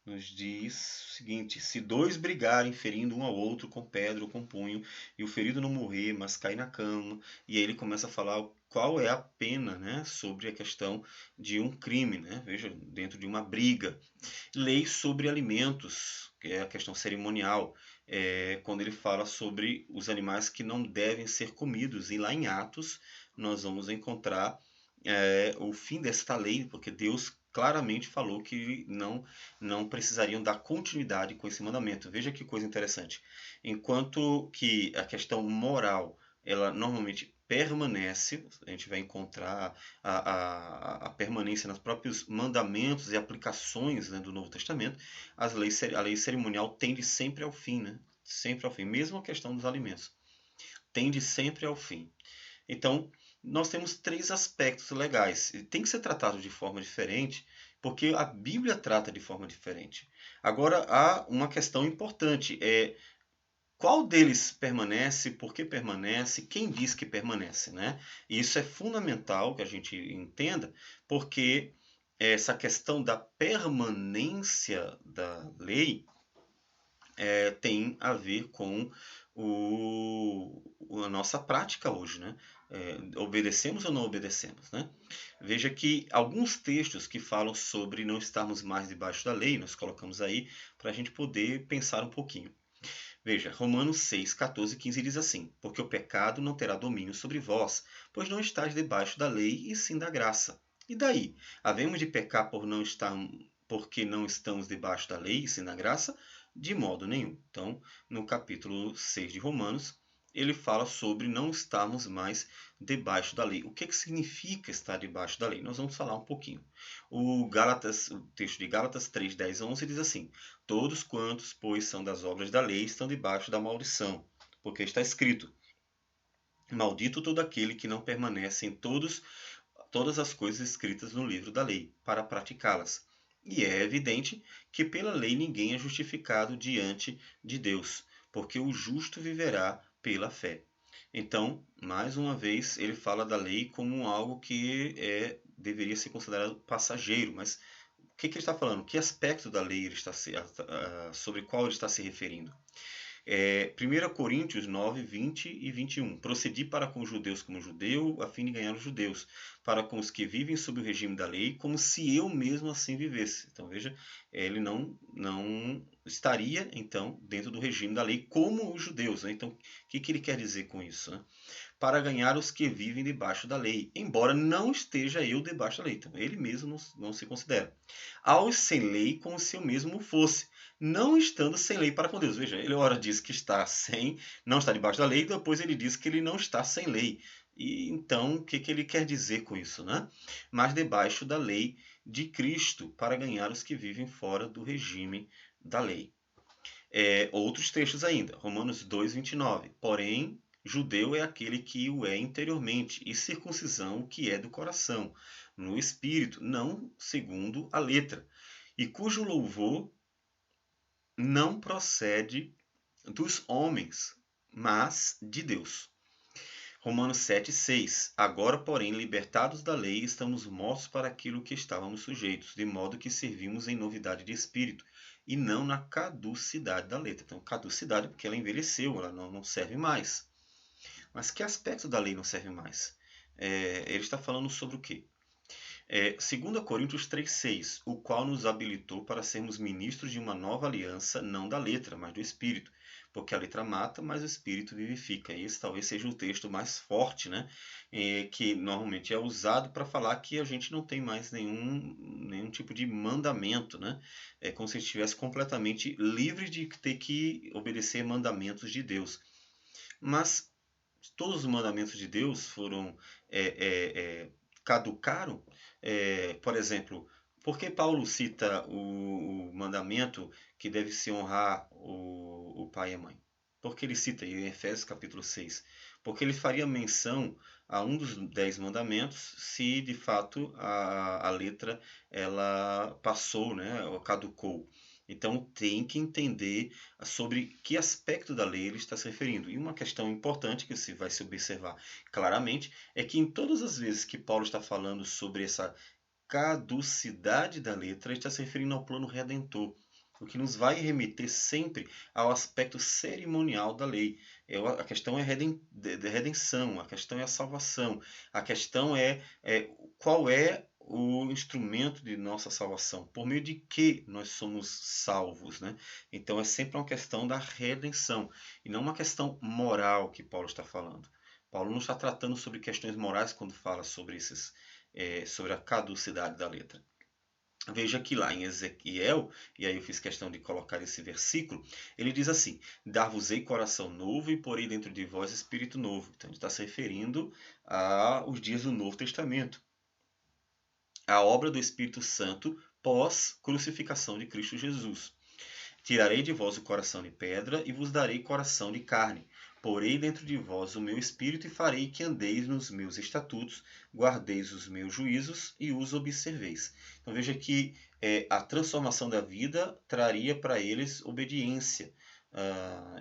Nos diz o seguinte: se dois brigarem, ferindo um ao outro com pedra ou com punho, e o ferido não morrer, mas cair na cama, e aí ele começa a falar qual é a pena, né, sobre a questão de um crime, né, veja, dentro de uma briga. Lei sobre alimentos, que é a questão cerimonial, quando ele fala sobre os animais que não devem ser comidos, e lá em Atos nós vamos encontrar o fim desta lei, porque Deus claramente falou que não precisariam dar continuidade com esse mandamento. Veja que coisa interessante. Enquanto que a questão moral, ela normalmente permanece, a gente vai encontrar a permanência nos próprios mandamentos e aplicações, né, do Novo Testamento, a lei cerimonial tende sempre ao fim, né? Sempre ao fim. Mesmo a questão dos alimentos. Tende sempre ao fim. Então, nós temos três aspectos legais. E tem que ser tratado de forma diferente, porque a Bíblia trata de forma diferente. Agora, há uma questão importante, qual deles permanece, por que permanece, quem diz que permanece, né? E isso é fundamental que a gente entenda, porque essa questão da permanência da lei tem a ver com a nossa prática hoje, né? Obedecemos ou não obedecemos, né? Veja que alguns textos que falam sobre não estarmos mais debaixo da lei, nós colocamos aí para a gente poder pensar um pouquinho. Veja, Romanos 6, 14 e 15 diz assim: Porque o pecado não terá domínio sobre vós, pois não estáis debaixo da lei, e sim da graça. E daí? Havemos de pecar porque não estamos debaixo da lei, e sim da graça? De modo nenhum. Então, no capítulo 6 de Romanos, ele fala sobre não estarmos mais debaixo da lei. O que significa estar debaixo da lei? Nós vamos falar um pouquinho. O texto de Gálatas 3, 10 a 11 diz assim: Todos quantos, pois, são das obras da lei estão debaixo da maldição, porque está escrito: Maldito todo aquele que não permanece em todas as coisas escritas no livro da lei, para praticá-las. E é evidente que pela lei ninguém é justificado diante de Deus, porque o justo viverá pela fé. Então, mais uma vez, ele fala da lei como algo que deveria ser considerado passageiro, mas o que ele está falando? Que aspecto da lei sobre qual ele está se referindo? 1 Coríntios 9, 20 e 21. Procedi para com os judeus como judeu, a fim de ganhar os judeus, para com os que vivem sob o regime da lei, como se eu mesmo assim vivesse. Então veja, ele não estaria então dentro do regime da lei como os judeus, né? Então, o que ele quer dizer com isso, né? Para ganhar os que vivem debaixo da lei, embora não esteja eu debaixo da lei. Então, ele mesmo não se considera. Aos sem lei, como se eu mesmo fosse, não estando sem lei para com Deus. Veja, ele ora diz que não está debaixo da lei, depois ele diz que ele não está sem lei. E então, o que ele quer dizer com isso, né? Mas debaixo da lei de Cristo, para ganhar os que vivem fora do regime da lei. Outros textos ainda, Romanos 2, 29. Porém, judeu é aquele que o é interiormente, e circuncisão o que é do coração, no espírito, não segundo a letra, e cujo louvor não procede dos homens, mas de Deus. Romanos 7, 6. Agora, porém, libertados da lei, estamos mortos para aquilo que estávamos sujeitos, de modo que servimos em novidade de espírito, e não na caducidade da letra. Então, caducidade porque ela envelheceu, ela não serve mais. Mas que aspecto da lei não serve mais? Ele está falando sobre o quê? 2 Coríntios 3,6, o qual nos habilitou para sermos ministros de uma nova aliança, não da letra, mas do Espírito. Porque a letra mata, mas o Espírito vivifica. E esse talvez seja o texto mais forte, né? Que normalmente é usado para falar que a gente não tem mais nenhum tipo de mandamento, né? É como se estivesse completamente livre de ter que obedecer mandamentos de Deus. Mas todos os mandamentos de Deus caducaram. Por exemplo, por que Paulo cita o mandamento que deve se honrar o pai e a mãe? Porque ele cita em Efésios capítulo 6. Porque ele faria menção a um dos 10 mandamentos se de fato a letra ela passou, né, ou caducou. Então tem que entender sobre que aspecto da lei ele está se referindo. E uma questão importante que vai se observar claramente é que em todas as vezes que Paulo está falando sobre essa caducidade da letra, ele está se referindo ao plano redentor, o que nos vai remeter sempre ao aspecto cerimonial da lei. A questão é redenção, a questão é a salvação, a questão qual é o instrumento de nossa salvação, por meio de que nós somos salvos, né? Então é sempre uma questão da redenção e não uma questão moral que Paulo está falando. Paulo não está tratando sobre questões morais quando fala sobre a caducidade da letra. Veja que lá em Ezequiel, e aí eu fiz questão de colocar esse versículo, ele diz assim: Dar-vos-ei coração novo e porei dentro de vós espírito novo. Então ele está se referindo aos dias do Novo Testamento, a obra do Espírito Santo pós-crucificação de Cristo Jesus. Tirarei de vós o coração de pedra e vos darei coração de carne. Porei dentro de vós o meu espírito e farei que andeis nos meus estatutos, guardeis os meus juízos e os observeis. Então veja que a transformação da vida traria para eles obediência.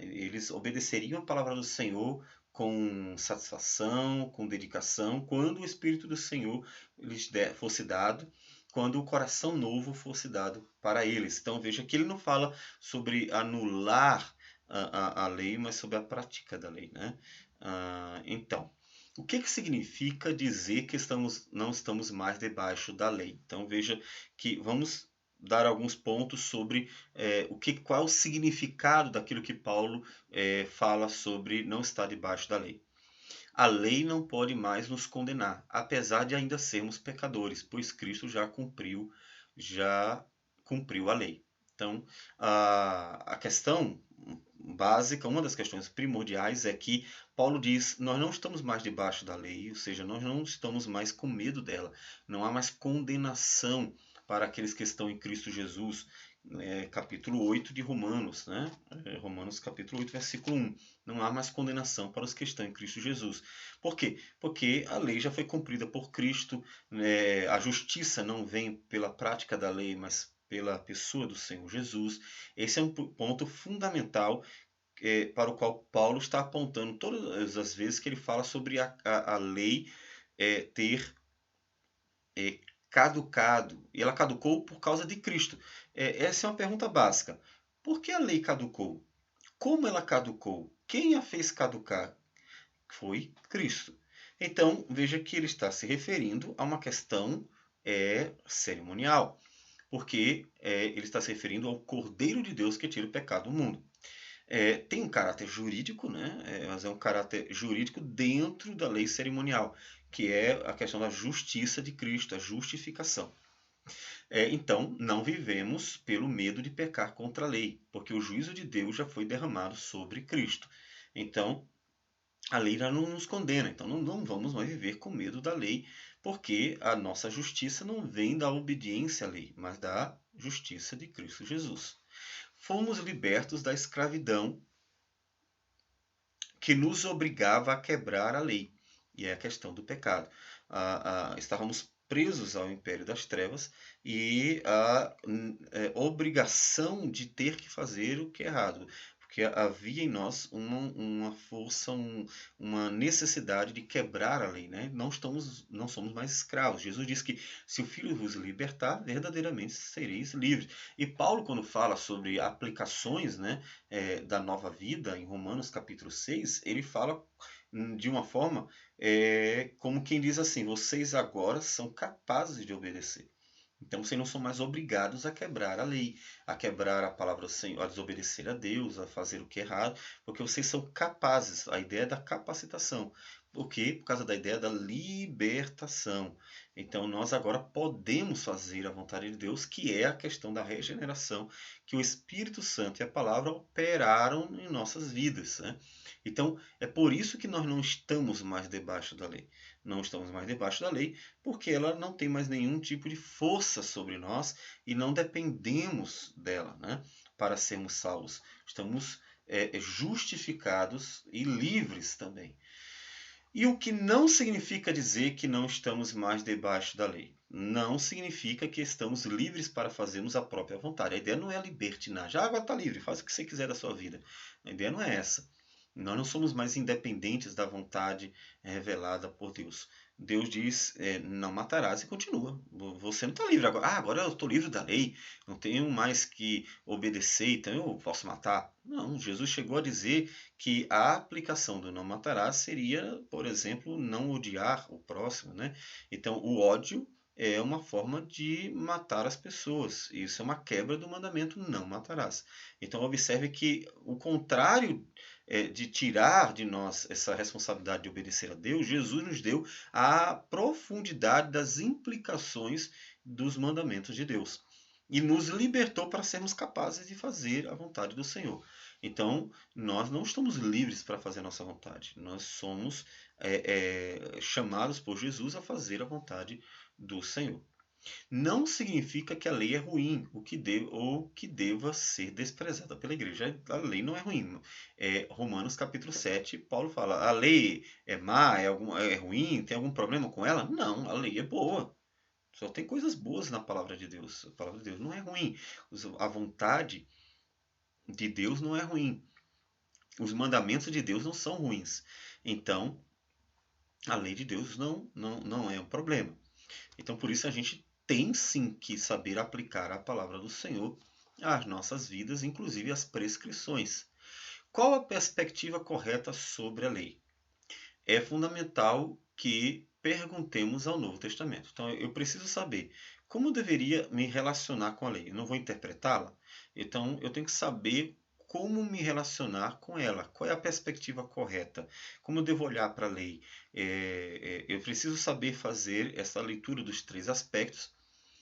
Eles obedeceriam a palavra do Senhor com satisfação, com dedicação, quando o Espírito do Senhor lhes fosse dado, quando o coração novo fosse dado para eles. Então veja que ele não fala sobre anular a lei, mas sobre a prática da lei, né? Então, o que significa dizer que não estamos mais debaixo da lei? Então veja que vamos dar alguns pontos sobre qual é o significado daquilo que Paulo fala sobre não estar debaixo da lei. A lei não pode mais nos condenar, apesar de ainda sermos pecadores, pois Cristo já cumpriu a lei. Então, a questão básica, uma das questões primordiais é que Paulo diz: nós não estamos mais debaixo da lei, ou seja, nós não estamos mais com medo dela, não há mais condenação para aqueles que estão em Cristo Jesus. Capítulo 8 de Romanos, né? Romanos capítulo 8, versículo 1. Não há mais condenação para os que estão em Cristo Jesus. Por quê? Porque a lei já foi cumprida por Cristo, a justiça não vem pela prática da lei, mas pela pessoa do Senhor Jesus. Esse é um ponto fundamental para o qual Paulo está apontando todas as vezes que ele fala sobre a lei ter caducado. E ela caducou por causa de Cristo. Essa é uma pergunta básica. Por que a lei caducou? Como ela caducou? Quem a fez caducar? Foi Cristo. Então, veja que ele está se referindo a uma questão cerimonial, porque ele está se referindo ao Cordeiro de Deus que tira o pecado do mundo. Tem um caráter jurídico, né? Mas é um caráter jurídico dentro da lei cerimonial, que é a questão da justiça de Cristo, a justificação. Então, não vivemos pelo medo de pecar contra a lei, porque o juízo de Deus já foi derramado sobre Cristo. Então, a lei já não nos condena, então não vamos mais viver com medo da lei, porque a nossa justiça não vem da obediência à lei, mas da justiça de Cristo Jesus. Fomos libertos da escravidão que nos obrigava a quebrar a lei, e é a questão do pecado. Estávamos presos ao império das trevas e a obrigação de ter que fazer o que é errado, porque havia em nós uma força, uma necessidade de quebrar a lei, né? Não somos mais escravos. Jesus disse que se o Filho vos libertar, verdadeiramente sereis livres. E Paulo, quando fala sobre aplicações, né, da nova vida, em Romanos capítulo 6, ele fala de uma forma como quem diz assim: vocês agora são capazes de obedecer. Então vocês não são mais obrigados a quebrar a lei, a quebrar a palavra do Senhor, a desobedecer a Deus, a fazer o que é errado, porque vocês são capazes. A ideia da capacitação. Por quê? Por causa da ideia da libertação. Então nós agora podemos fazer a vontade de Deus, que é a questão da regeneração, que o Espírito Santo e a palavra operaram em nossas vidas, né? Então é por isso que nós não estamos mais debaixo da lei. Não estamos mais debaixo da lei, porque ela não tem mais nenhum tipo de força sobre nós e não dependemos dela, né, para sermos salvos. Estamos justificados e livres também. E o que não significa dizer que não estamos mais debaixo da lei. Não significa que estamos livres para fazermos a própria vontade. A ideia não é libertinagem. Agora está livre, faz o que você quiser da sua vida. A ideia não é essa. Nós não somos mais independentes da vontade revelada por Deus. Deus diz, não matarás e continua. Você não está livre agora. Agora eu estou livre da lei, não tenho mais que obedecer, então eu posso matar. Não, Jesus chegou a dizer que a aplicação do não matarás seria, por exemplo, não odiar o próximo, né? Então o ódio é uma forma de matar as pessoas. Isso é uma quebra do mandamento não matarás. Então observe que o contrário de tirar de nós essa responsabilidade de obedecer a Deus, Jesus nos deu a profundidade das implicações dos mandamentos de Deus e nos libertou para sermos capazes de fazer a vontade do Senhor. Então, nós não estamos livres para fazer a nossa vontade, nós somos chamados por Jesus a fazer a vontade do Senhor. Não significa que a lei é ruim, ou que deva ser desprezada pela igreja. A lei não é ruim. Romanos capítulo 7, Paulo fala: a lei é má, é ruim, tem algum problema com ela? Não, a lei é boa. Só tem coisas boas na palavra de Deus. A palavra de Deus não é ruim. A vontade de Deus não é ruim. Os mandamentos de Deus não são ruins. Então, a lei de Deus não é um problema. Então, por isso a gente tem sim que saber aplicar a palavra do Senhor às nossas vidas, inclusive às prescrições. Qual a perspectiva correta sobre a lei? É fundamental que perguntemos ao Novo Testamento. Então, eu preciso saber como deveria me relacionar com a lei. Eu não vou interpretá-la, então eu tenho que saber como me relacionar com ela. Qual é a perspectiva correta? Como eu devo olhar para a lei? Eu preciso saber fazer essa leitura dos três aspectos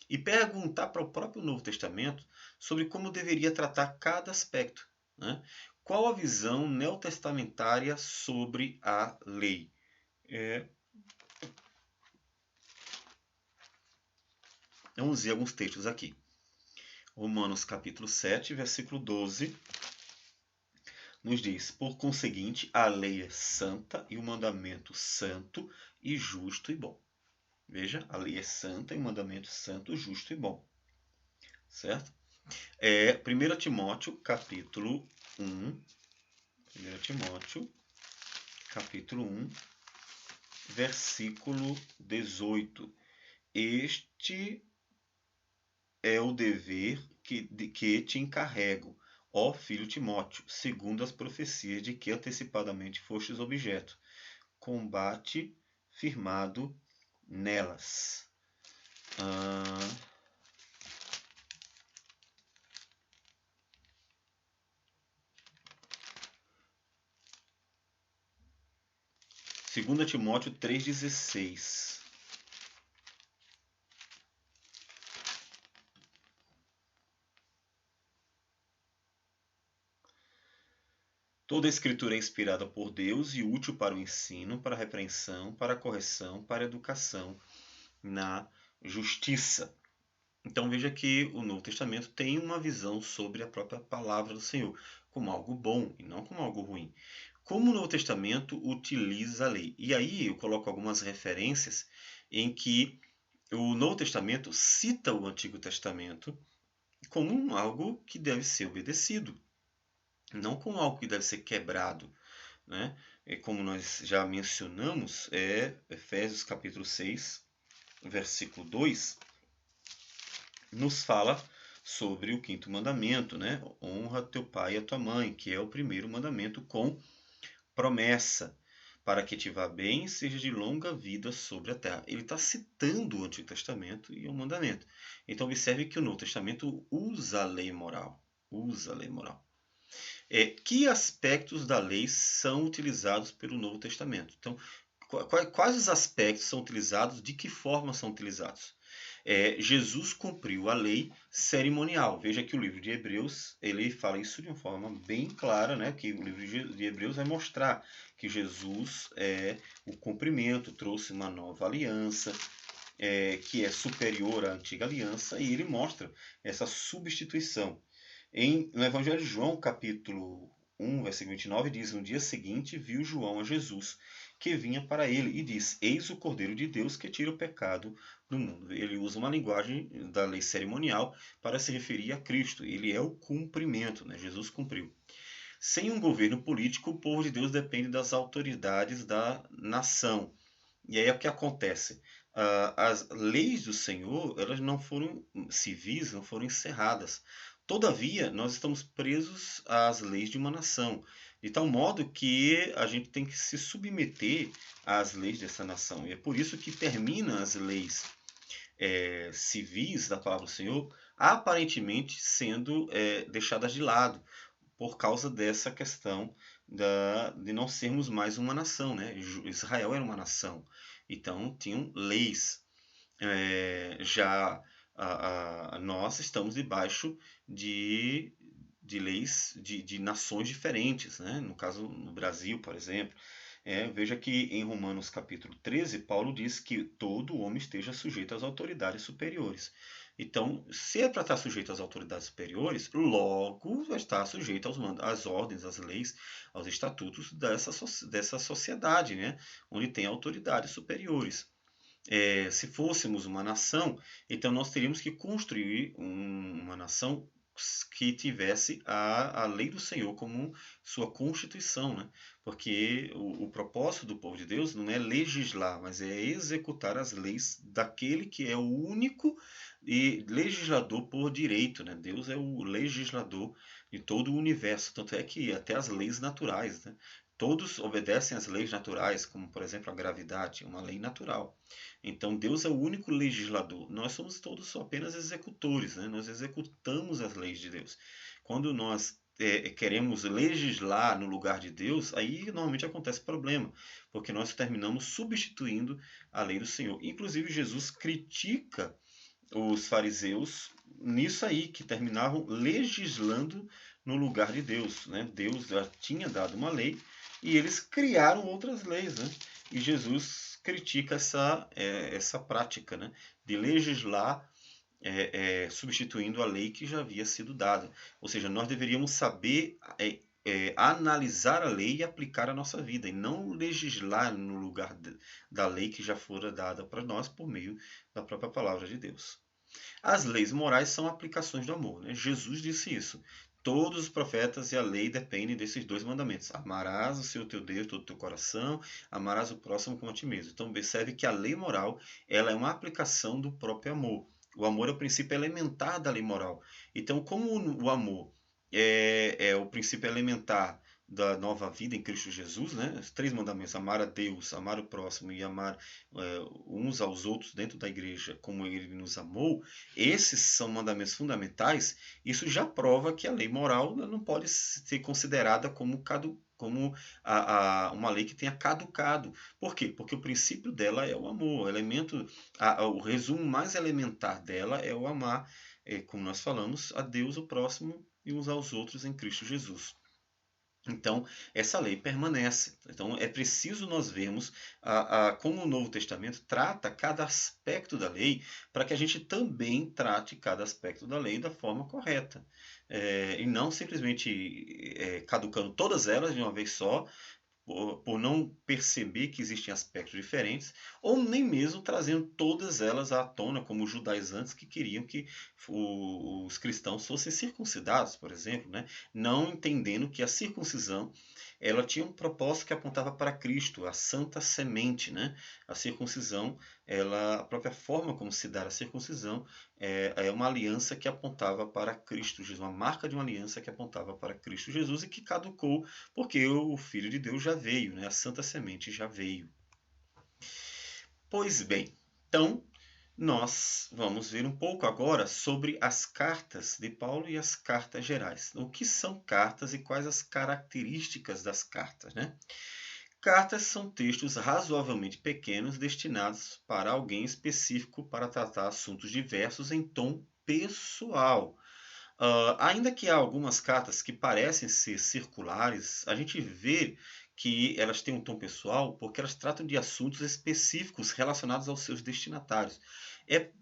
e perguntar para o próprio Novo Testamento sobre como deveria tratar cada aspecto, né? Qual a visão neotestamentária sobre a lei? Vamos ver alguns textos aqui. Romanos capítulo 7, versículo 12, nos diz: por conseguinte, a lei é santa e o mandamento santo e justo e bom. Veja, a lei é santa e o mandamento santo, justo e bom. Certo? 1 Timóteo capítulo 1. 1 Timóteo capítulo 1, versículo 18. Este é o dever que te encarrego, ó filho Timóteo, segundo as profecias de que antecipadamente fostes objeto, combate firmado nelas. Segunda Timóteo 3,16. Toda a escritura é inspirada por Deus e útil para o ensino, para a repreensão, para a correção, para a educação na justiça. Então veja que o Novo Testamento tem uma visão sobre a própria palavra do Senhor, como algo bom e não como algo ruim. Como o Novo Testamento utiliza a lei? E aí eu coloco algumas referências em que o Novo Testamento cita o Antigo Testamento como algo que deve ser obedecido, não como algo que deve ser quebrado, né? Como nós já mencionamos, Efésios capítulo 6, versículo 2, nos fala sobre o quinto mandamento, né? Honra teu pai e a tua mãe, que é o primeiro mandamento com promessa, para que te vá bem e seja de longa vida sobre a terra. Ele está citando o Antigo Testamento e o mandamento. Então observe que o Novo Testamento usa a lei moral. Usa a lei moral. Que aspectos da lei são utilizados pelo Novo Testamento? Então, quais os aspectos são utilizados? De que forma são utilizados? Jesus cumpriu a lei cerimonial. Veja que o livro de Hebreus ele fala isso de uma forma bem clara, né? Que o livro de Hebreus vai mostrar que Jesus é o cumprimento, trouxe uma nova aliança, que é superior à antiga aliança, e ele mostra essa substituição. No Evangelho de João, capítulo 1, versículo 29, diz: no dia seguinte viu João a Jesus, que vinha para ele, e diz: eis o Cordeiro de Deus que tira o pecado do mundo. Ele usa uma linguagem da lei cerimonial para se referir a Cristo. Ele é o cumprimento, né? Jesus cumpriu. Sem um governo político, o povo de Deus depende das autoridades da nação. E aí é o que acontece. As leis do Senhor, elas não foram civis, não foram encerradas. Todavia, nós estamos presos às leis de uma nação, de tal modo que a gente tem que se submeter às leis dessa nação. E é por isso que termina as leis civis da palavra do Senhor aparentemente sendo deixadas de lado por causa dessa questão de não sermos mais uma nação, né? Israel era uma nação, então tinham leis. Já nós estamos debaixo de leis de nações diferentes, né? No caso, no Brasil, por exemplo, Veja que em Romanos capítulo 13, Paulo diz que todo homem esteja sujeito às autoridades superiores. Então, se é para estar sujeito às autoridades superiores, logo vai estar sujeito às ordens, às leis, aos estatutos dessa sociedade, né? Onde tem autoridades superiores. Se fôssemos uma nação, então nós teríamos que construir uma nação que tivesse a lei do Senhor como sua constituição, né? Porque o propósito do povo de Deus não é legislar, mas é executar as leis daquele que é o único e legislador por direito, né? Deus é o legislador de todo o universo, tanto é que até as leis naturais, né? Todos obedecem às leis naturais, como por exemplo a gravidade, uma lei natural. Então Deus é o único legislador. Nós somos todos só apenas executores, né? Nós executamos as leis de Deus. Quando nós queremos legislar no lugar de Deus, aí normalmente acontece problema, porque nós terminamos substituindo a lei do Senhor. Inclusive Jesus critica os fariseus nisso aí, que terminavam legislando no lugar de Deus, né? Deus já tinha dado uma lei e eles criaram outras leis, né? E Jesus critica essa prática, né? De legislar substituindo a lei que já havia sido dada. Ou seja, nós deveríamos saber analisar a lei e aplicar a nossa vida, e não legislar no lugar da lei que já fora dada para nós por meio da própria palavra de Deus. As leis morais são aplicações do amor, né? Jesus disse isso. Todos os profetas e a lei dependem desses dois mandamentos. Amarás o Senhor teu Deus todo o teu coração, amarás o próximo como a ti mesmo. Então percebe que a lei moral ela é uma aplicação do próprio amor. O amor é o princípio elementar da lei moral. Então, como o amor é o princípio elementar da nova vida em Cristo Jesus, né? Os três mandamentos: amar a Deus, amar o próximo e amar uns aos outros dentro da igreja como ele nos amou. Esses são mandamentos fundamentais. Isso já prova que a lei moral não pode ser considerada como uma lei que tenha caducado. Por quê? Porque o princípio dela é o amor. O resumo mais elementar dela é o amar, como nós falamos, a Deus, o próximo e uns aos outros em Cristo Jesus. Então, essa lei permanece. Então, é preciso nós vermos como o Novo Testamento trata cada aspecto da lei, para que a gente também trate cada aspecto da lei da forma correta. E não simplesmente caducando todas elas de uma vez só, por não perceber que existem aspectos diferentes, ou nem mesmo trazendo todas elas à tona, como os judaizantes que queriam que os cristãos fossem circuncidados, por exemplo, né? Não entendendo que a circuncisão ela tinha um propósito que apontava para Cristo, a santa semente, né? A circuncisão, a própria forma como se dá a circuncisão é uma aliança que apontava para Cristo Jesus, uma marca de uma aliança que apontava para Cristo Jesus e que caducou porque o Filho de Deus já veio, né? A santa semente já veio. Pois bem, então nós vamos ver um pouco agora sobre as cartas de Paulo e as cartas gerais. O que são cartas e quais as características das cartas, né? Cartas são textos razoavelmente pequenos destinados para alguém específico para tratar assuntos diversos em tom pessoal. Ainda que há algumas cartas que parecem ser circulares, a gente vê que elas têm um tom pessoal porque elas tratam de assuntos específicos relacionados aos seus destinatários.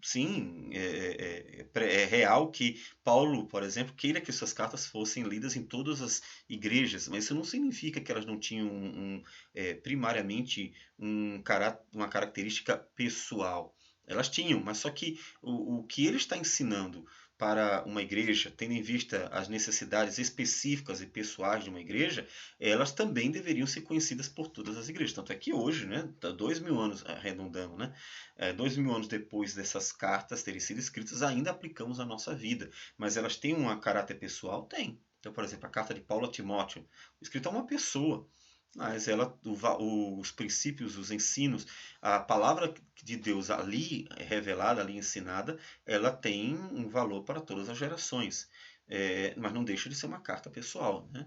Sim, é real que Paulo, por exemplo, queira que suas cartas fossem lidas em todas as igrejas, mas isso não significa que elas não tinham primariamente uma característica pessoal. Elas tinham, mas só que o que ele está ensinando para uma igreja, tendo em vista as necessidades específicas e pessoais de uma igreja, elas também deveriam ser conhecidas por todas as igrejas. Tanto é que hoje, né, 2000 anos, arredondando, né, 2000 anos depois dessas cartas terem sido escritas, ainda aplicamos à nossa vida. Mas elas têm um caráter pessoal? Tem. Então, por exemplo, a carta de Paulo a Timóteo, escrita a uma pessoa, mas os princípios, os ensinos, a palavra de Deus ali revelada, ali ensinada, ela tem um valor para todas as gerações, mas não deixa de ser uma carta pessoal, né?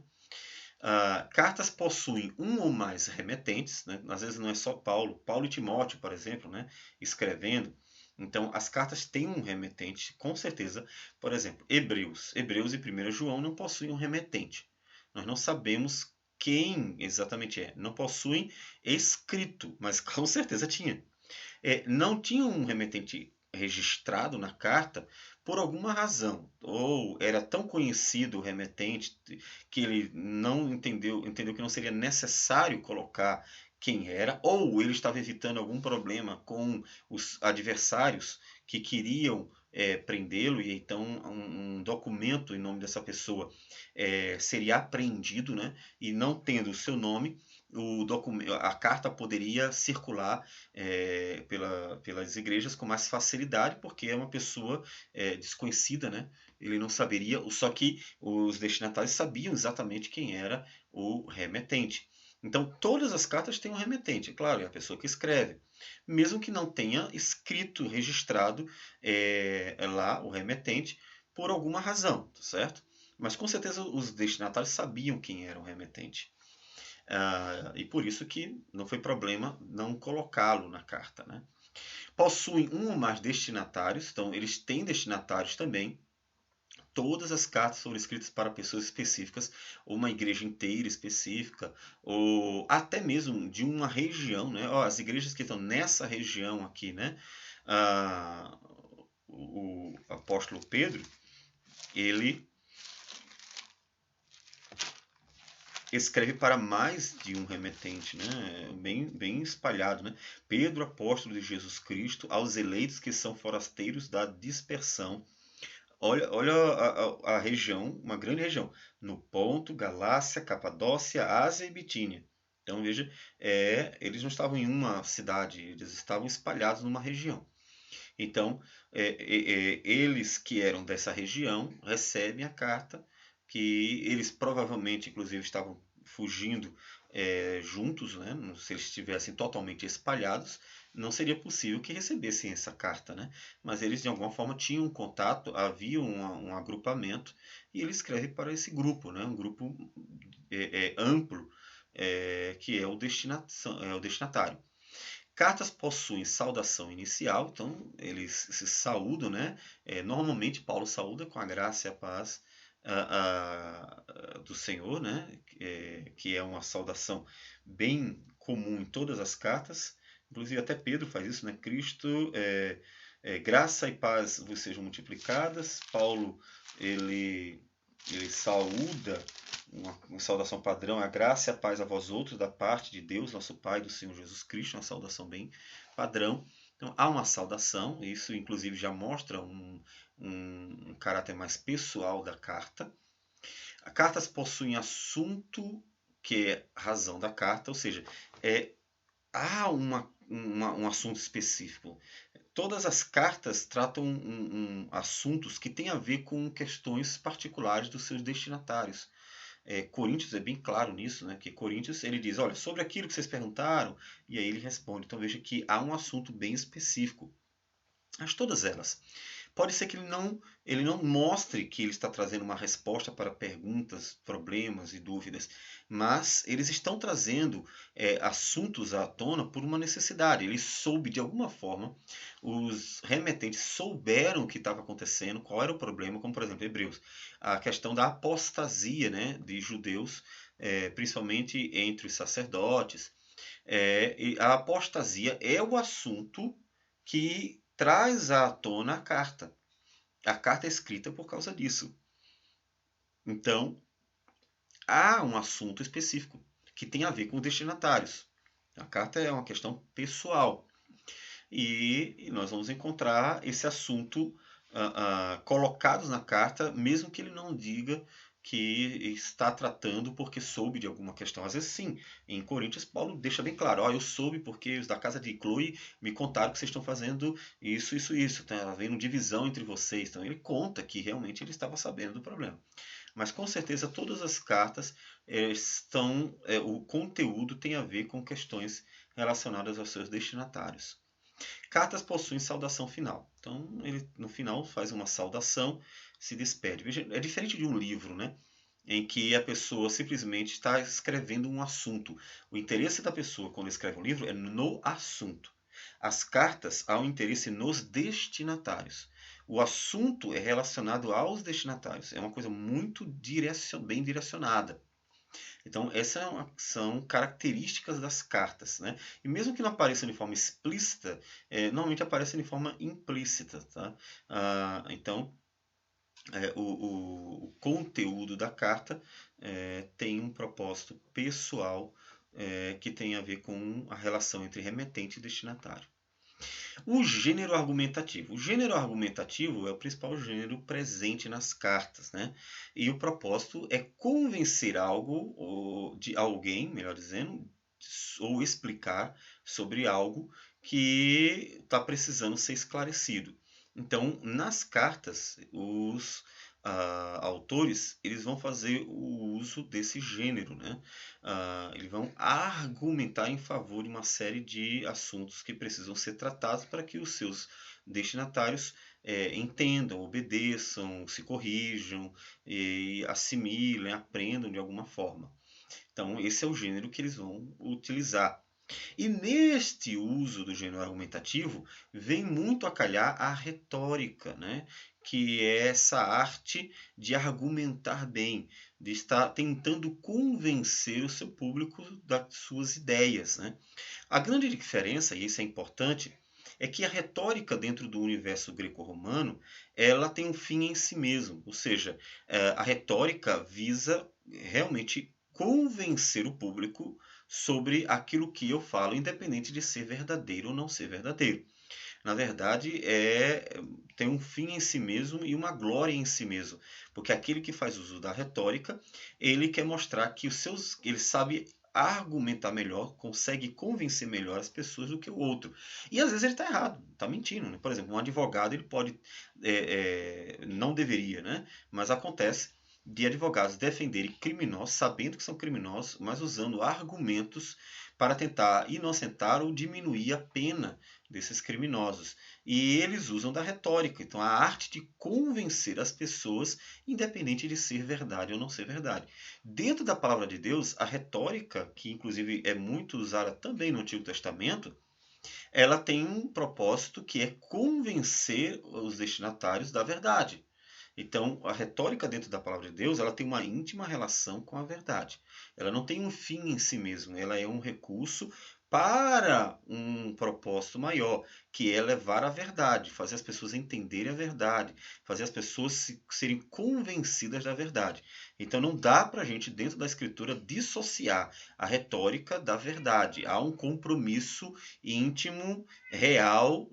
Cartas possuem um ou mais remetentes, né? Às vezes não é só Paulo e Timóteo, por exemplo, né? Escrevendo. Então, as cartas têm um remetente, com certeza. Por exemplo, Hebreus e 1 João não possuem um remetente. Nós não sabemos quem exatamente é. Não possuem escrito, mas com certeza tinha. Não tinha um remetente registrado na carta por alguma razão, ou era tão conhecido o remetente que ele não entendeu que não seria necessário colocar quem era, ou ele estava evitando algum problema com os adversários que queriam prendê-lo, e então um documento em nome dessa pessoa seria apreendido, né? E não tendo o seu nome, a carta poderia circular pelas igrejas com mais facilidade, porque é uma pessoa desconhecida, né? Ele não saberia, só que os destinatários sabiam exatamente quem era o remetente. Então, todas as cartas têm um remetente, claro, é a pessoa que escreve. Mesmo que não tenha escrito, registrado lá o remetente por alguma razão, tá certo? Mas com certeza os destinatários sabiam quem era o remetente. E por isso que não foi problema não colocá-lo na carta, né? Possuem um ou mais destinatários, então eles têm destinatários também. Todas as cartas foram escritas para pessoas específicas, ou uma igreja inteira específica, ou até mesmo de uma região, né? As igrejas que estão nessa região aqui, né? O apóstolo Pedro, ele escreve para mais de um remetente, né? Bem espalhado, né? Pedro, apóstolo de Jesus Cristo, aos eleitos que são forasteiros da dispersão. Olha a região, uma grande região, no Ponto, Galácia, Capadócia, Ásia e Bitínia. Então veja, eles não estavam em uma cidade, eles estavam espalhados numa região. Então, eles que eram dessa região recebem a carta, que eles provavelmente, inclusive, estavam fugindo juntos, né? Se eles estivessem totalmente espalhados, não seria possível que recebessem essa carta, né? Mas eles, de alguma forma, tinham um contato, havia um agrupamento, e ele escreve para esse grupo, né? Um grupo amplo, que é o destinatário. Cartas possuem saudação inicial, então eles se saúdam, né? Normalmente Paulo saúda com a graça e a paz do Senhor, né? Que é uma saudação bem comum em todas as cartas. Inclusive até Pedro faz isso, né? Cristo, graça e paz vos sejam multiplicadas. Paulo, ele saúda uma saudação padrão, a graça e a paz a vós outros, da parte de Deus, nosso Pai, do Senhor Jesus Cristo, uma saudação bem padrão. Então, há uma saudação, isso inclusive já mostra um caráter mais pessoal da carta. As cartas possuem assunto, que é razão da carta, ou seja, há um assunto específico. Todas as cartas tratam assuntos que têm a ver com questões particulares dos seus destinatários. Coríntios é bem claro nisso, né? Que Coríntios ele diz, olha, sobre aquilo que vocês perguntaram, e aí ele responde. Então veja que há um assunto bem específico. Mas todas elas. Pode ser que ele não mostre que ele está trazendo uma resposta para perguntas, problemas e dúvidas, mas eles estão trazendo assuntos à tona por uma necessidade. Ele soube, de alguma forma, os remetentes souberam o que estava acontecendo, qual era o problema, como por exemplo, Hebreus, a questão da apostasia, né, de judeus, principalmente entre os sacerdotes. E a apostasia é o assunto que traz à tona a carta. A carta é escrita por causa disso. Então, há um assunto específico que tem a ver com destinatários. A carta é uma questão pessoal. E nós vamos encontrar esse assunto colocados na carta, mesmo que ele não diga que está tratando porque soube de alguma questão. Às vezes sim, em Coríntios Paulo deixa bem claro, eu soube porque os da casa de Chloe me contaram que vocês estão fazendo isso, está havendo divisão entre vocês. Então ele conta que realmente ele estava sabendo do problema. Mas com certeza todas as cartas o conteúdo tem a ver com questões relacionadas aos seus destinatários. Cartas possuem saudação final. Então, ele no final faz uma saudação, se despede. Veja, é diferente de um livro, né? Em que a pessoa simplesmente está escrevendo um assunto. O interesse da pessoa quando escreve um livro é no assunto. As cartas há um interesse nos destinatários. O assunto é relacionado aos destinatários. É uma coisa muito bem direcionada. Então, essas são características das cartas, né? E mesmo que não apareçam de forma explícita, normalmente aparecem de forma implícita, tá? Então, o conteúdo da carta tem um propósito pessoal que tem a ver com a relação entre remetente e destinatário. O gênero argumentativo. O gênero argumentativo é o principal gênero presente nas cartas, né? E o propósito é convencer algo, ou de alguém, melhor dizendo, ou explicar sobre algo que está precisando ser esclarecido. Então, nas cartas, os autores eles vão fazer o uso desse gênero, né? Eles vão argumentar em favor de uma série de assuntos que precisam ser tratados para que os seus destinatários entendam, obedeçam, se corrijam, e assimilem, aprendam de alguma forma. Então, esse é o gênero que eles vão utilizar. E neste uso do gênero argumentativo, vem muito a calhar a retórica, né? Que é essa arte de argumentar bem, de estar tentando convencer o seu público das suas ideias, né? A grande diferença, e isso é importante, é que a retórica dentro do universo greco-romano, ela tem um fim em si mesmo, ou seja, a retórica visa realmente convencer o público sobre aquilo que eu falo, independente de ser verdadeiro ou não ser verdadeiro. Na verdade, tem um fim em si mesmo e uma glória em si mesmo, porque aquele que faz uso da retórica, ele quer mostrar que ele sabe argumentar melhor, consegue convencer melhor as pessoas do que o outro. E às vezes ele está errado, está mentindo. Né? Por exemplo, um advogado ele pode, não deveria, né? Mas acontece de advogados defenderem criminosos, sabendo que são criminosos, mas usando argumentos para tentar inocentar ou diminuir a pena desses criminosos. E eles usam da retórica, então a arte de convencer as pessoas, independente de ser verdade ou não ser verdade. Dentro da palavra de Deus, a retórica, que inclusive é muito usada também no Antigo Testamento, ela tem um propósito que é convencer os destinatários da verdade. Então, a retórica dentro da palavra de Deus, ela tem uma íntima relação com a verdade. Ela não tem um fim em si mesmo, ela é um recurso para um propósito maior, que é levar a verdade, fazer as pessoas entenderem a verdade, fazer as pessoas serem convencidas da verdade. Então, não dá para a gente, dentro da Escritura, dissociar a retórica da verdade. Há um compromisso íntimo, real,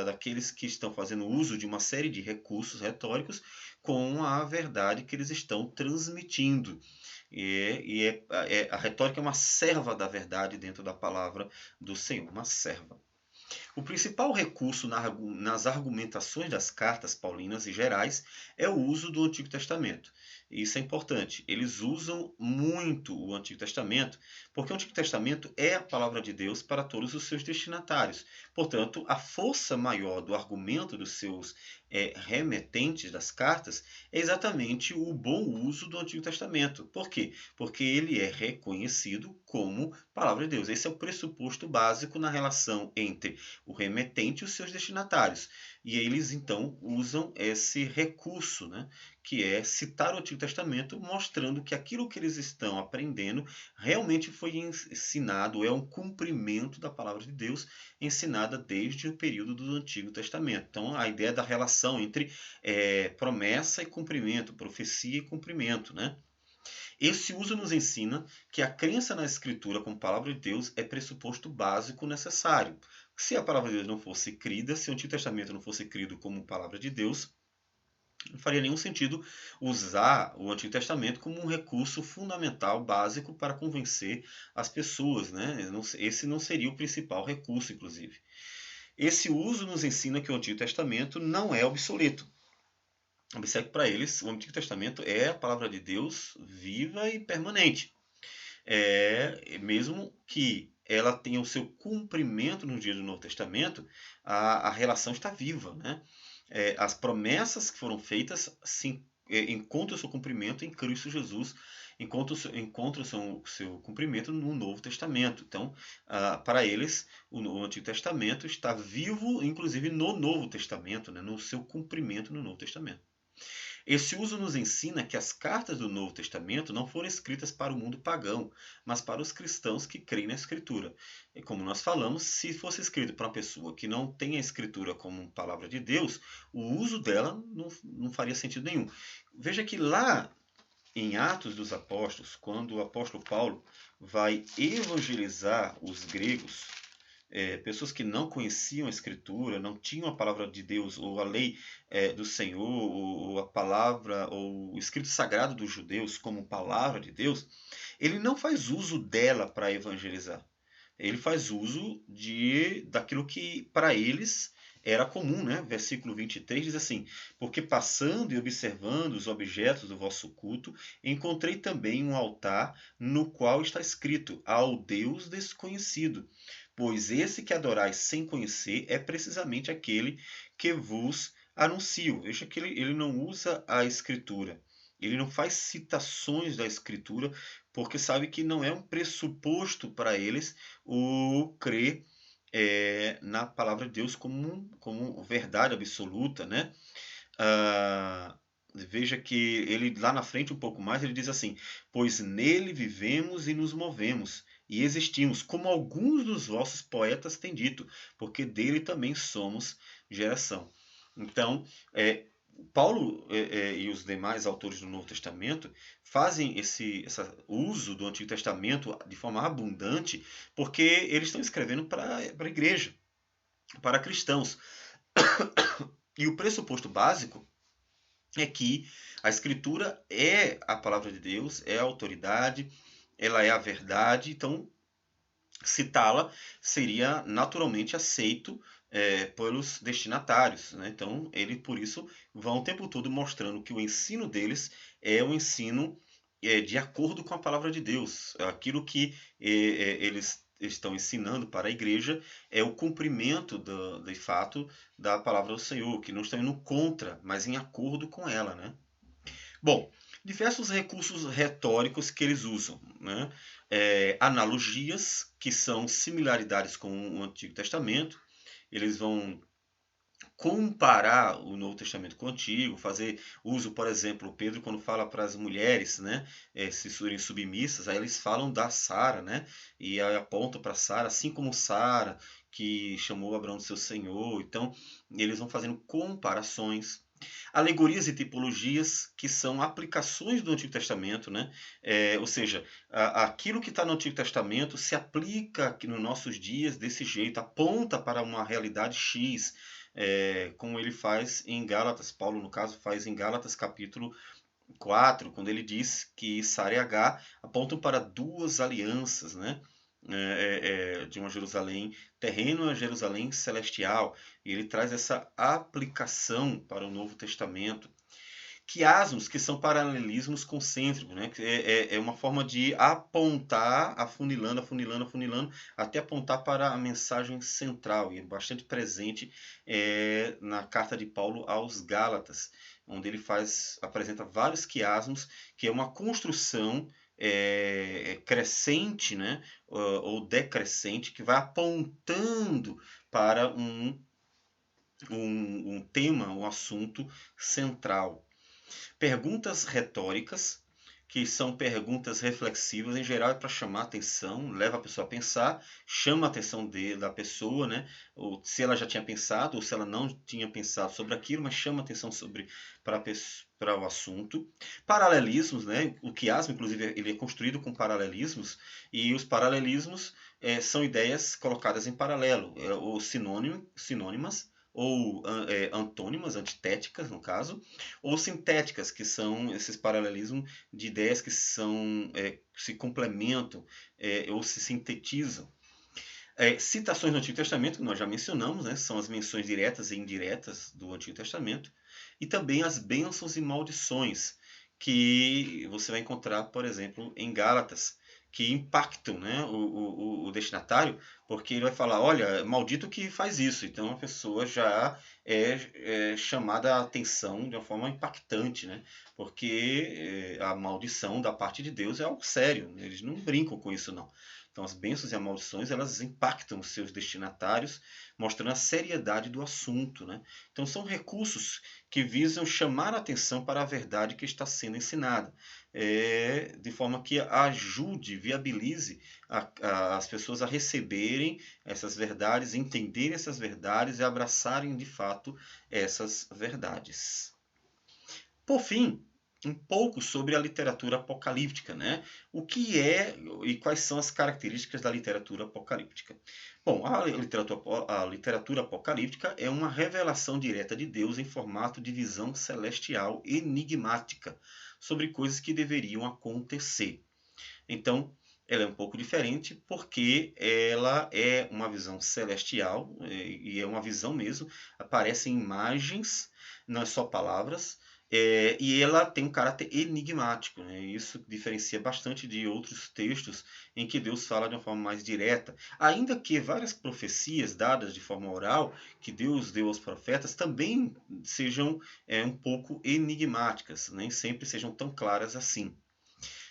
daqueles que estão fazendo uso de uma série de recursos retóricos com a verdade que eles estão transmitindo. A retórica é uma serva da verdade dentro da palavra do Senhor, uma serva. O principal recurso nas argumentações das cartas paulinas e gerais é o uso do Antigo Testamento. Isso é importante. Eles usam muito o Antigo Testamento, porque o Antigo Testamento é a palavra de Deus para todos os seus destinatários. Portanto, a força maior do argumento dos seus remetentes das cartas é exatamente o bom uso do Antigo Testamento. Por quê? Porque ele é reconhecido como palavra de Deus. Esse é o pressuposto básico na relação entre o remetente e os seus destinatários. E eles então usam esse recurso, né, que é citar o Antigo Testamento, mostrando que aquilo que eles estão aprendendo realmente foi ensinado, é um cumprimento da palavra de Deus ensinada desde o período do Antigo Testamento. Então, a ideia da relação entre promessa e cumprimento, profecia e cumprimento, né? Esse uso nos ensina que a crença na Escritura como palavra de Deus é pressuposto básico necessário. Se a palavra de Deus não fosse crida, se o Antigo Testamento não fosse crido como palavra de Deus, não faria nenhum sentido usar o Antigo Testamento como um recurso fundamental, básico para convencer as pessoas. Né? Esse não seria o principal recurso, inclusive. Esse uso nos ensina que o Antigo Testamento não é obsoleto. Observe que para eles o Antigo Testamento é a palavra de Deus viva e permanente. Mesmo que ela tenha o seu cumprimento no dia do Novo Testamento, a relação está viva. Né? As promessas que foram feitas encontram o seu cumprimento em Cristo Jesus, encontram o seu cumprimento no Novo Testamento. Então, para eles, o Antigo Testamento está vivo, inclusive no Novo Testamento, né? No seu cumprimento no Novo Testamento. Esse uso nos ensina que as cartas do Novo Testamento não foram escritas para o mundo pagão, mas para os cristãos que creem na Escritura. E como nós falamos, se fosse escrito para uma pessoa que não tem a Escritura como palavra de Deus, o uso dela não faria sentido nenhum. Veja que lá em Atos dos Apóstolos, quando o apóstolo Paulo vai evangelizar os gregos, pessoas que não conheciam a Escritura, não tinham a palavra de Deus, ou a lei do Senhor, ou a palavra, ou o escrito sagrado dos judeus como palavra de Deus, ele não faz uso dela para evangelizar. Ele faz uso daquilo que para eles era comum, né? Versículo 23 diz assim: Porque passando e observando os objetos do vosso culto, encontrei também um altar no qual está escrito: Ao Deus desconhecido. Pois esse que adorais sem conhecer é precisamente aquele que vos anuncio. Veja que ele não usa a Escritura. Ele não faz citações da Escritura, porque sabe que não é um pressuposto para eles o crer na palavra de Deus como verdade absoluta, né? Veja que ele lá na frente um pouco mais ele diz assim: pois nele vivemos e nos movemos e existimos, como alguns dos vossos poetas têm dito, porque dele também somos geração. Então, Paulo e os demais autores do Novo Testamento fazem esse uso do Antigo Testamento de forma abundante, porque eles estão escrevendo para a igreja, para cristãos. E o pressuposto básico é que a Escritura é a palavra de Deus, é a autoridade, ela é a verdade, então citá-la seria naturalmente aceito pelos destinatários, né? Então, ele por isso vão o tempo todo mostrando que o ensino deles é um ensino de acordo com a palavra de Deus. Aquilo que eles estão ensinando para a igreja é o cumprimento de fato da palavra do Senhor, que não estão indo contra, mas em acordo com ela, né? Bom, diversos recursos retóricos que eles usam, né? Analogias, que são similaridades com o Antigo Testamento. Eles vão comparar o Novo Testamento com o Antigo, fazer uso, por exemplo, Pedro quando fala para as mulheres, né, se forem submissas, aí eles falam da Sara, né, e aí apontam para Sara, assim como Sara que chamou Abraão de seu senhor. Então, eles vão fazendo comparações. Alegorias e tipologias, que são aplicações do Antigo Testamento, né? Ou seja, aquilo que está no Antigo Testamento se aplica aqui nos nossos dias desse jeito, aponta para uma realidade X, como ele faz em Gálatas. Paulo, no caso, faz em Gálatas capítulo 4, quando ele diz que Sara e H apontam para duas alianças, né? De uma Jerusalém terreno a uma Jerusalém celestial. E ele traz essa aplicação para o Novo Testamento. Quiasmos, que são paralelismos concêntricos, né? É uma forma de apontar, afunilando, afunilando, afunilando, até apontar para a mensagem central, e é bastante presente na carta de Paulo aos Gálatas, onde ele apresenta vários quiasmos, que é uma construção crescente, né? Ou decrescente, que vai apontando para um tema, um assunto central. Perguntas retóricas, que são perguntas reflexivas, em geral é para chamar a atenção, leva a pessoa a pensar, chama a atenção da pessoa, né? Ou se ela já tinha pensado, ou se ela não tinha pensado sobre aquilo, mas chama a atenção para o assunto. Paralelismos, né? O quiasmo, inclusive, ele é construído com paralelismos, e os paralelismos são ideias colocadas em paralelo, ou sinônimas, ou antônimas, antitéticas no caso, ou sintéticas, que são esses paralelismos de ideias que se complementam ou se sintetizam. Citações do Antigo Testamento, que nós já mencionamos, né, são as menções diretas e indiretas do Antigo Testamento, e também as bênçãos e maldições, que você vai encontrar, por exemplo, em Gálatas, que impactam, né, o destinatário, Porque ele vai falar, olha, maldito que faz isso. Então a pessoa já é chamada a atenção de uma forma impactante, né? Porque a maldição da parte de Deus é algo sério, né? Eles não brincam com isso, não. Então as bênçãos e as maldições, elas impactam os seus destinatários, mostrando a seriedade do assunto, né? Então são recursos que visam chamar a atenção para a verdade que está sendo ensinada, de forma que ajude, viabilize as pessoas a receberem essas verdades, entenderem essas verdades e abraçarem de fato essas verdades. Por fim, um pouco sobre a literatura apocalíptica, né? O que é e quais são as características da literatura apocalíptica? Bom, a literatura apocalíptica é uma revelação direta de Deus em formato de visão celestial enigmática sobre coisas que deveriam acontecer. Então, ela é um pouco diferente porque ela é uma visão celestial e é uma visão mesmo. Aparecem imagens, não é só palavras, e ela tem um caráter enigmático, né? Isso diferencia bastante de outros textos em que Deus fala de uma forma mais direta. Ainda que várias profecias dadas de forma oral que Deus deu aos profetas também sejam um pouco enigmáticas, nem sempre sejam tão claras assim.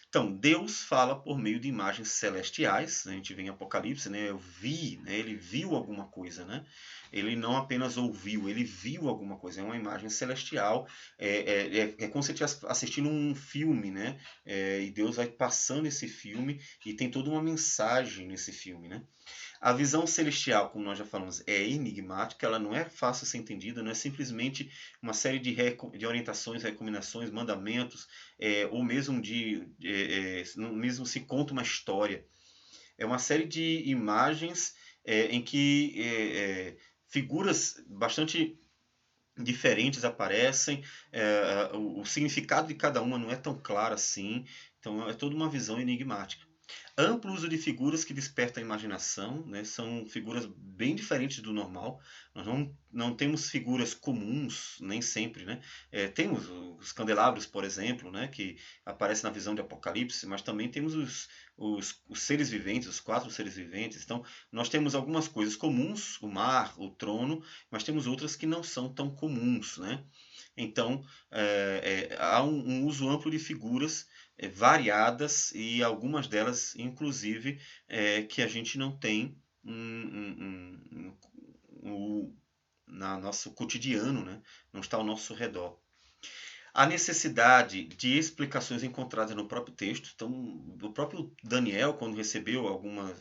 Então, Deus fala por meio de imagens celestiais, né? A gente vê em Apocalipse, né? Eu vi, né? Ele viu alguma coisa, né? Ele não apenas ouviu, ele viu alguma coisa. É uma imagem celestial, é como se você estivesse assistindo um filme, né? E Deus vai passando esse filme e tem toda uma mensagem nesse filme, né? A visão celestial, como nós já falamos, é enigmática, ela não é fácil de ser entendida, não é simplesmente uma série de orientações, recomendações, mandamentos, ou mesmo mesmo se conta uma história. É uma série de imagens em que figuras bastante diferentes aparecem, o significado de cada uma não é tão claro assim, então é toda uma visão enigmática. Amplo uso de figuras que despertam a imaginação, né? São figuras bem diferentes do normal. Nós não temos figuras comuns, nem sempre, né? Temos os candelabros, por exemplo, né? Que aparecem na visão de Apocalipse, mas também temos os seres viventes, os 4 seres viventes. Então, nós temos algumas coisas comuns, o mar, o trono, mas temos outras que não são tão comuns, né? Então, há um uso amplo de figuras variadas e algumas delas, inclusive, que a gente não tem na nosso cotidiano, né? Não está ao nosso redor. A necessidade de explicações encontradas no próprio texto. Então, o próprio Daniel, quando recebeu algumas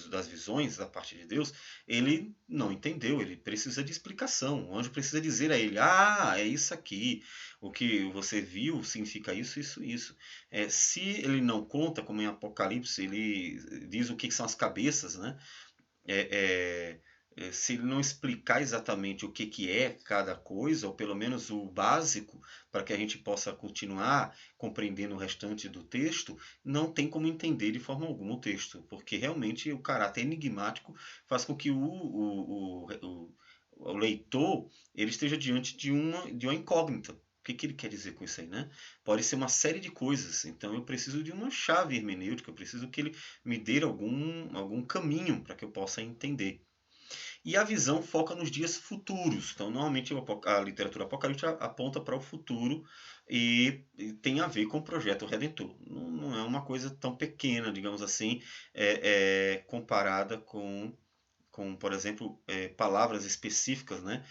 das visões da parte de Deus, ele não entendeu, ele precisa de explicação. O anjo precisa dizer a ele: ah, é isso aqui, o que você viu significa isso, isso, isso. Se ele não conta, como em Apocalipse, ele diz o que são as cabeças, né? Se ele não explicar exatamente o que é cada coisa, ou pelo menos o básico, para que a gente possa continuar compreendendo o restante do texto, não tem como entender de forma alguma o texto, porque realmente o caráter enigmático faz com que o leitor ele esteja diante de uma incógnita. O que ele quer dizer com isso aí, né? Pode ser uma série de coisas. Então eu preciso de uma chave hermenêutica, eu preciso que ele me dê algum caminho para que eu possa entender. E a visão foca nos dias futuros. Então, normalmente a literatura apocalíptica aponta para o futuro e tem a ver com o projeto Redentor. Não é uma coisa tão pequena, digamos assim, comparada com, por exemplo, palavras específicas, né?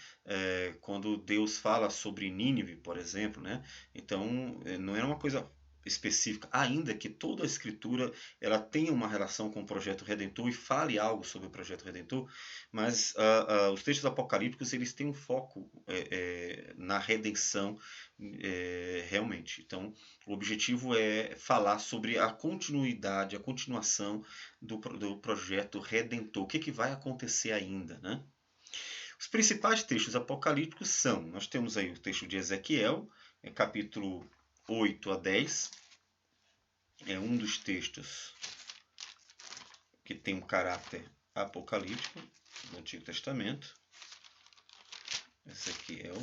Quando Deus fala sobre Nínive, por exemplo, né? Então, não era uma coisa específica, ainda que toda a escritura ela tenha uma relação com o projeto Redentor e fale algo sobre o projeto Redentor, mas os textos apocalípticos eles têm um foco na redenção realmente. Então, o objetivo é falar sobre a continuidade, a continuação do projeto Redentor. O que vai acontecer ainda, né? Os principais textos apocalípticos são, nós temos aí o texto de Ezequiel, capítulo 8 a 10, é um dos textos que tem um caráter apocalíptico do Antigo Testamento. Ezequiel.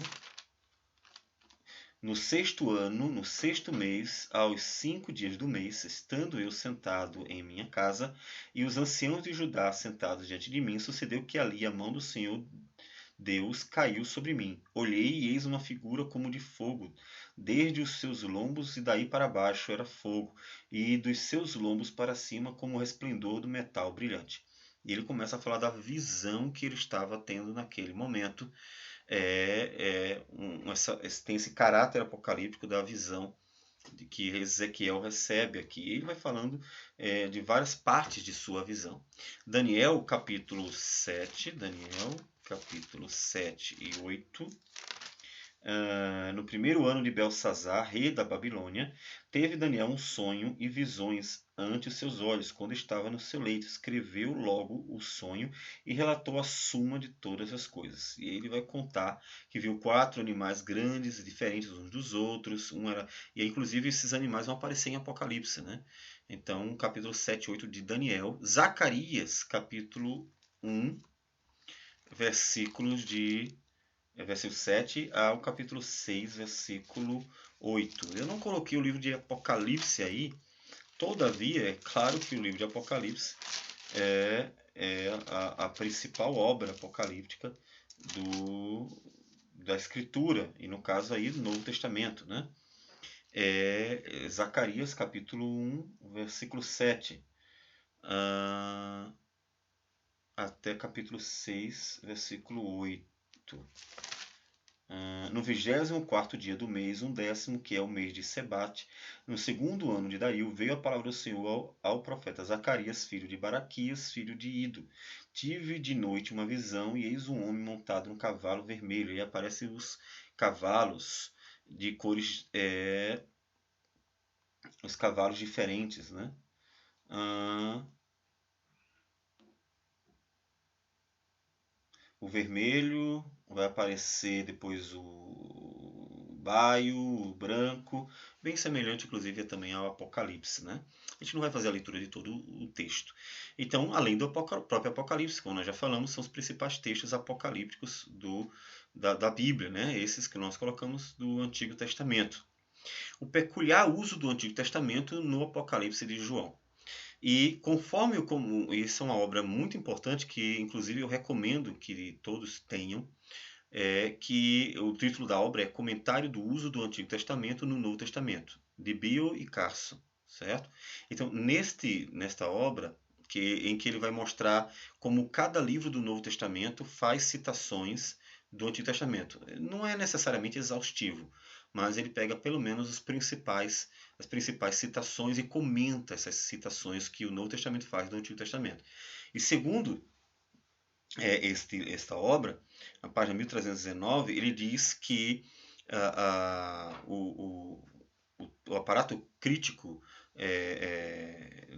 No 6º ano, no 6º mês, aos 5 dias do mês, estando eu sentado em minha casa, e os anciãos de Judá sentados diante de mim, sucedeu que ali a mão do Senhor Deus caiu sobre mim. Olhei e eis uma figura como de fogo, desde os seus lombos e daí para baixo era fogo, e dos seus lombos para cima como o resplendor do metal brilhante. E ele começa a falar da visão que ele estava tendo naquele momento. Tem esse caráter apocalíptico da visão de que Ezequiel recebe aqui. Ele vai falando de várias partes de sua visão. Daniel, capítulo 7, capítulo 7 e 8. No primeiro ano de Belsazar, rei da Babilônia, teve Daniel um sonho e visões ante os seus olhos, quando estava no seu leito. Escreveu logo o sonho e relatou a suma de todas as coisas. E ele vai contar que viu 4 animais grandes, diferentes uns dos outros. E inclusive esses animais vão aparecer em Apocalipse, né? Então, capítulo 7 e 8 de Daniel. Zacarias, capítulo 1, versículo 7 ao capítulo 6, versículo 8. Eu não coloquei o livro de Apocalipse aí, todavia, é claro que o livro de Apocalipse é a principal obra apocalíptica da Escritura, e no caso aí do Novo Testamento, né? Zacarias capítulo 1, versículo 7, até capítulo 6, versículo 8. No 24º dia do mês, 1º, que é o mês de Sebate, no 2º ano de Dario, veio a palavra do Senhor ao profeta Zacarias, filho de Baraquias, filho de Ido. Tive de noite uma visão, e eis um homem montado num cavalo vermelho. E aparecem os cavalos de cores, os cavalos diferentes, né? O vermelho, vai aparecer depois o baio, o branco, bem semelhante inclusive também ao Apocalipse, né? A gente não vai fazer a leitura de todo o texto. Então, além do próprio Apocalipse, como nós já falamos, são os principais textos apocalípticos da Bíblia, né? Esses que nós colocamos do Antigo Testamento. O peculiar uso do Antigo Testamento no Apocalipse de João. E conforme isso é uma obra muito importante que inclusive eu recomendo que todos tenham, que o título da obra é Comentário do Uso do Antigo Testamento no Novo Testamento, de Bill e Carson, certo? Então, nesta obra, em que ele vai mostrar como cada livro do Novo Testamento faz citações do Antigo Testamento. Não é necessariamente exaustivo, mas ele pega pelo menos as principais citações e comenta essas citações que o Novo Testamento faz do Antigo Testamento. E segundo esta obra, na página 1319, ele diz que o aparato crítico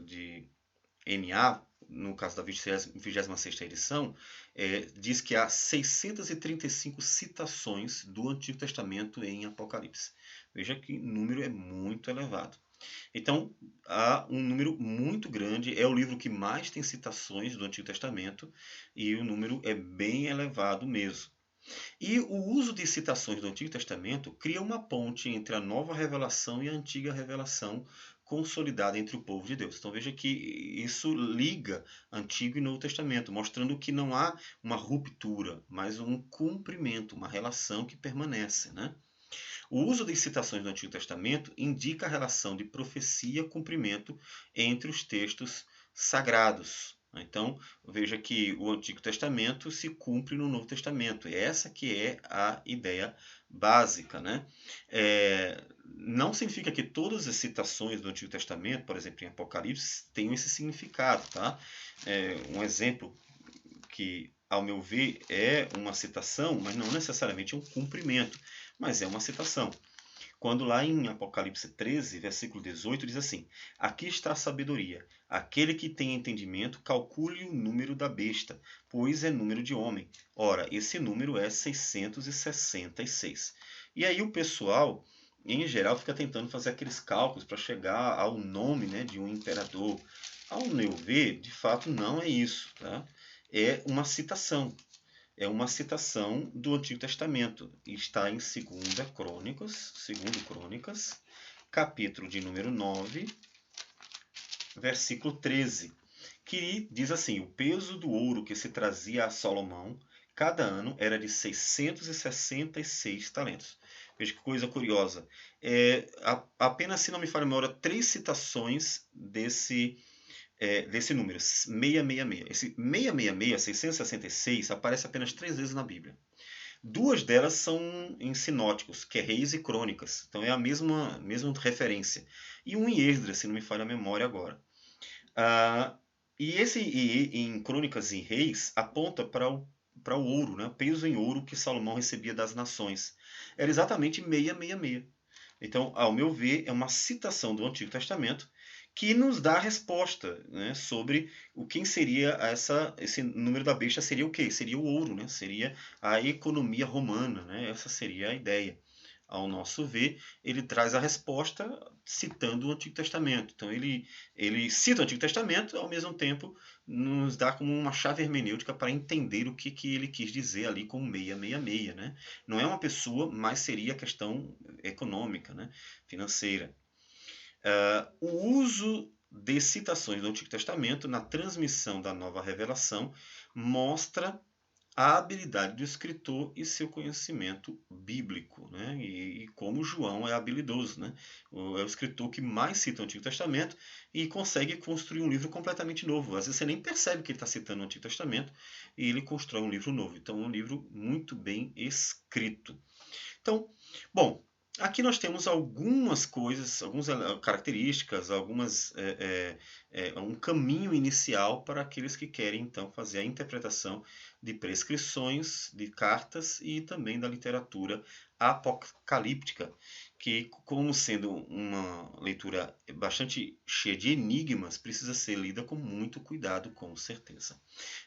de NA, no caso da 26ª edição, diz que há 635 citações do Antigo Testamento em Apocalipse. Veja que o número é muito elevado. Então, há um número muito grande, é o livro que mais tem citações do Antigo Testamento, e o número é bem elevado mesmo. E o uso de citações do Antigo Testamento cria uma ponte entre a nova revelação e a antiga revelação consolidada entre o povo de Deus. Então veja que isso liga Antigo e Novo Testamento, mostrando que não há uma ruptura, mas um cumprimento, uma relação que permanece, né? O uso de citações do Antigo Testamento indica a relação de profecia-cumprimento entre os textos sagrados. Então, veja que o Antigo Testamento se cumpre no Novo Testamento. Essa que é a ideia básica, né? Não significa que todas as citações do Antigo Testamento, por exemplo, em Apocalipse, tenham esse significado, tá? Um exemplo que, ao meu ver, é uma citação, mas não necessariamente um cumprimento, mas é uma citação. Quando lá em Apocalipse 13, versículo 18, diz assim: Aqui está a sabedoria. Aquele que tem entendimento, calcule o número da besta, pois é número de homem. Ora, esse número é 666. E aí o pessoal, em geral, fica tentando fazer aqueles cálculos para chegar ao nome, né, de um imperador. Ao meu ver, de fato, não é isso, tá? É uma citação. é uma citação do Antigo Testamento. Está em 2 Crônicas, capítulo de número 9, versículo 13, que diz assim: o peso do ouro que se trazia a Salomão cada ano era de 666 talentos. Veja que coisa curiosa. Apenas, se não me falha a memória, 3 citações desse número, 666. Esse 666, 666, aparece apenas 3 vezes na Bíblia. 2 delas são em sinóticos, que é Reis e Crônicas. Então é a mesma referência. E um em Esdras, se não me falha a memória agora. E em Crônicas e Reis aponta para o ouro, né? O peso em ouro que Salomão recebia das nações. Era exatamente 666. Então, ao meu ver, é uma citação do Antigo Testamento que nos dá a resposta, né, sobre quem seria esse número da besta. Seria o quê? Seria o ouro, né? Seria a economia romana, né? Essa seria a ideia. Ao nosso ver, ele traz a resposta citando o Antigo Testamento. Então ele cita o Antigo Testamento, ao mesmo tempo nos dá como uma chave hermenêutica para entender o que ele quis dizer ali com 666, né? Não é uma pessoa, mas seria a questão econômica, né? Financeira. O uso de citações do Antigo Testamento na transmissão da nova revelação mostra a habilidade do escritor e seu conhecimento bíblico, né? E como João é habilidoso, né? É o escritor que mais cita o Antigo Testamento e consegue construir um livro completamente novo. Às vezes você nem percebe que ele está citando o Antigo Testamento e ele constrói um livro novo. Então é um livro muito bem escrito. Então, bom, aqui nós temos algumas coisas, algumas características, um caminho inicial para aqueles que querem então fazer a interpretação de prescrições, de cartas e também da literatura apocalíptica, que, como sendo uma leitura bastante cheia de enigmas, precisa ser lida com muito cuidado, com certeza.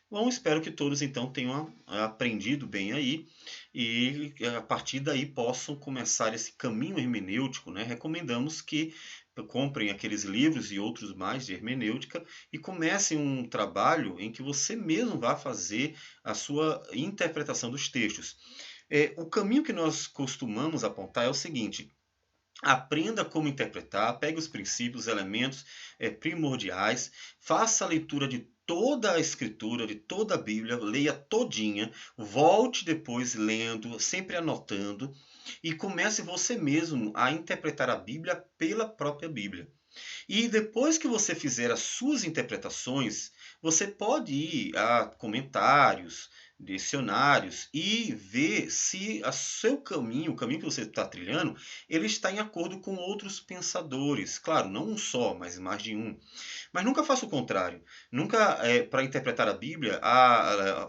Bom, espero que todos então tenham aprendido bem aí e a partir daí possam começar esse caminho hermenêutico, né? Recomendamos que comprem aqueles livros e outros mais de hermenêutica e comecem um trabalho em que você mesmo vá fazer a sua interpretação dos textos. O caminho que nós costumamos apontar é o seguinte: aprenda como interpretar, pegue os princípios, os elementos primordiais, faça a leitura de toda a escritura, de toda a Bíblia, leia todinha, volte depois lendo, sempre anotando, e comece você mesmo a interpretar a Bíblia pela própria Bíblia. E depois que você fizer as suas interpretações, você pode ir a comentários, dicionários e ver se o caminho que você está trilhando, ele está em acordo com outros pensadores. Claro, não um só, mas mais de um. Mas nunca faça o contrário. Nunca, para interpretar a Bíblia,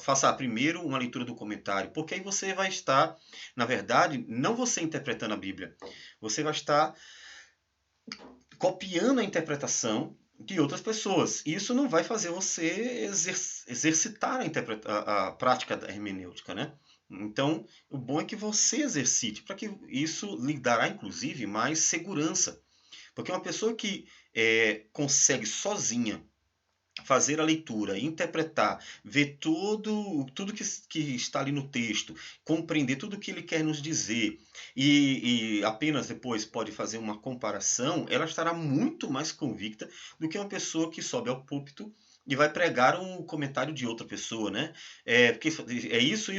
faça primeiro uma leitura do comentário, porque aí você vai estar, na verdade, não você interpretando a Bíblia, você vai estar copiando a interpretação de outras pessoas. Isso não vai fazer você exercitar a prática da hermenêutica, né? Então, o bom é que você exercite, para que isso lhe dará, inclusive, mais segurança. Porque uma pessoa que consegue sozinha fazer a leitura, interpretar, ver tudo que está ali no texto, compreender tudo o que ele quer nos dizer e apenas depois pode fazer uma comparação, ela estará muito mais convicta do que uma pessoa que sobe ao púlpito e vai pregar um comentário de outra pessoa, né? Porque é isso,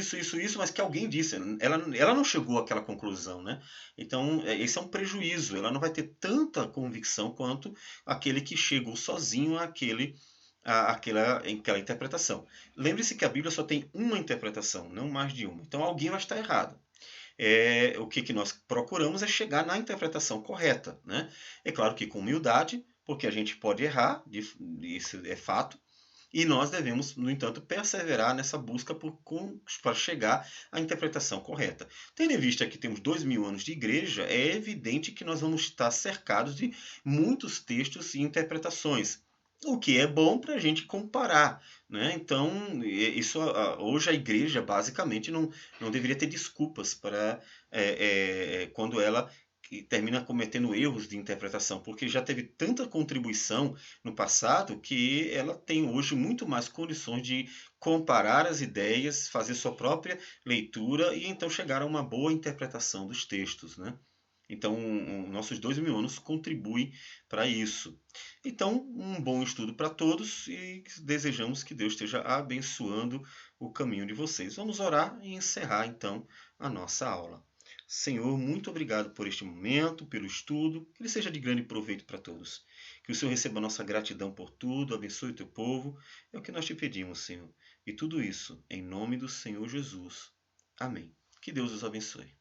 mas que alguém disse. Ela não chegou àquela conclusão, né? Então, esse é um prejuízo. Ela não vai ter tanta convicção quanto aquele que chegou sozinho àquela interpretação. Lembre-se que a Bíblia só tem uma interpretação, não mais de uma. Então alguém vai estar errado. O que nós procuramos é chegar na interpretação correta, né? É claro que com humildade, porque a gente pode errar, isso é fato, e nós devemos, no entanto, perseverar nessa busca para chegar à interpretação correta. Tendo em vista que temos 2000 anos de igreja, é evidente que nós vamos estar cercados de muitos textos e interpretações, o que é bom para a gente comparar, né? Então, hoje a igreja basicamente não deveria ter desculpas para quando ela e termina cometendo erros de interpretação, porque já teve tanta contribuição no passado que ela tem hoje muito mais condições de comparar as ideias, fazer sua própria leitura e então chegar a uma boa interpretação dos textos, né? Então, nossos 2000 anos contribuem para isso. Então, um bom estudo para todos e desejamos que Deus esteja abençoando o caminho de vocês. Vamos orar e encerrar então a nossa aula. Senhor, muito obrigado por este momento, pelo estudo, que ele seja de grande proveito para todos. Que o Senhor receba a nossa gratidão por tudo, abençoe o teu povo, é o que nós te pedimos, Senhor. E tudo isso em nome do Senhor Jesus. Amém. Que Deus os abençoe.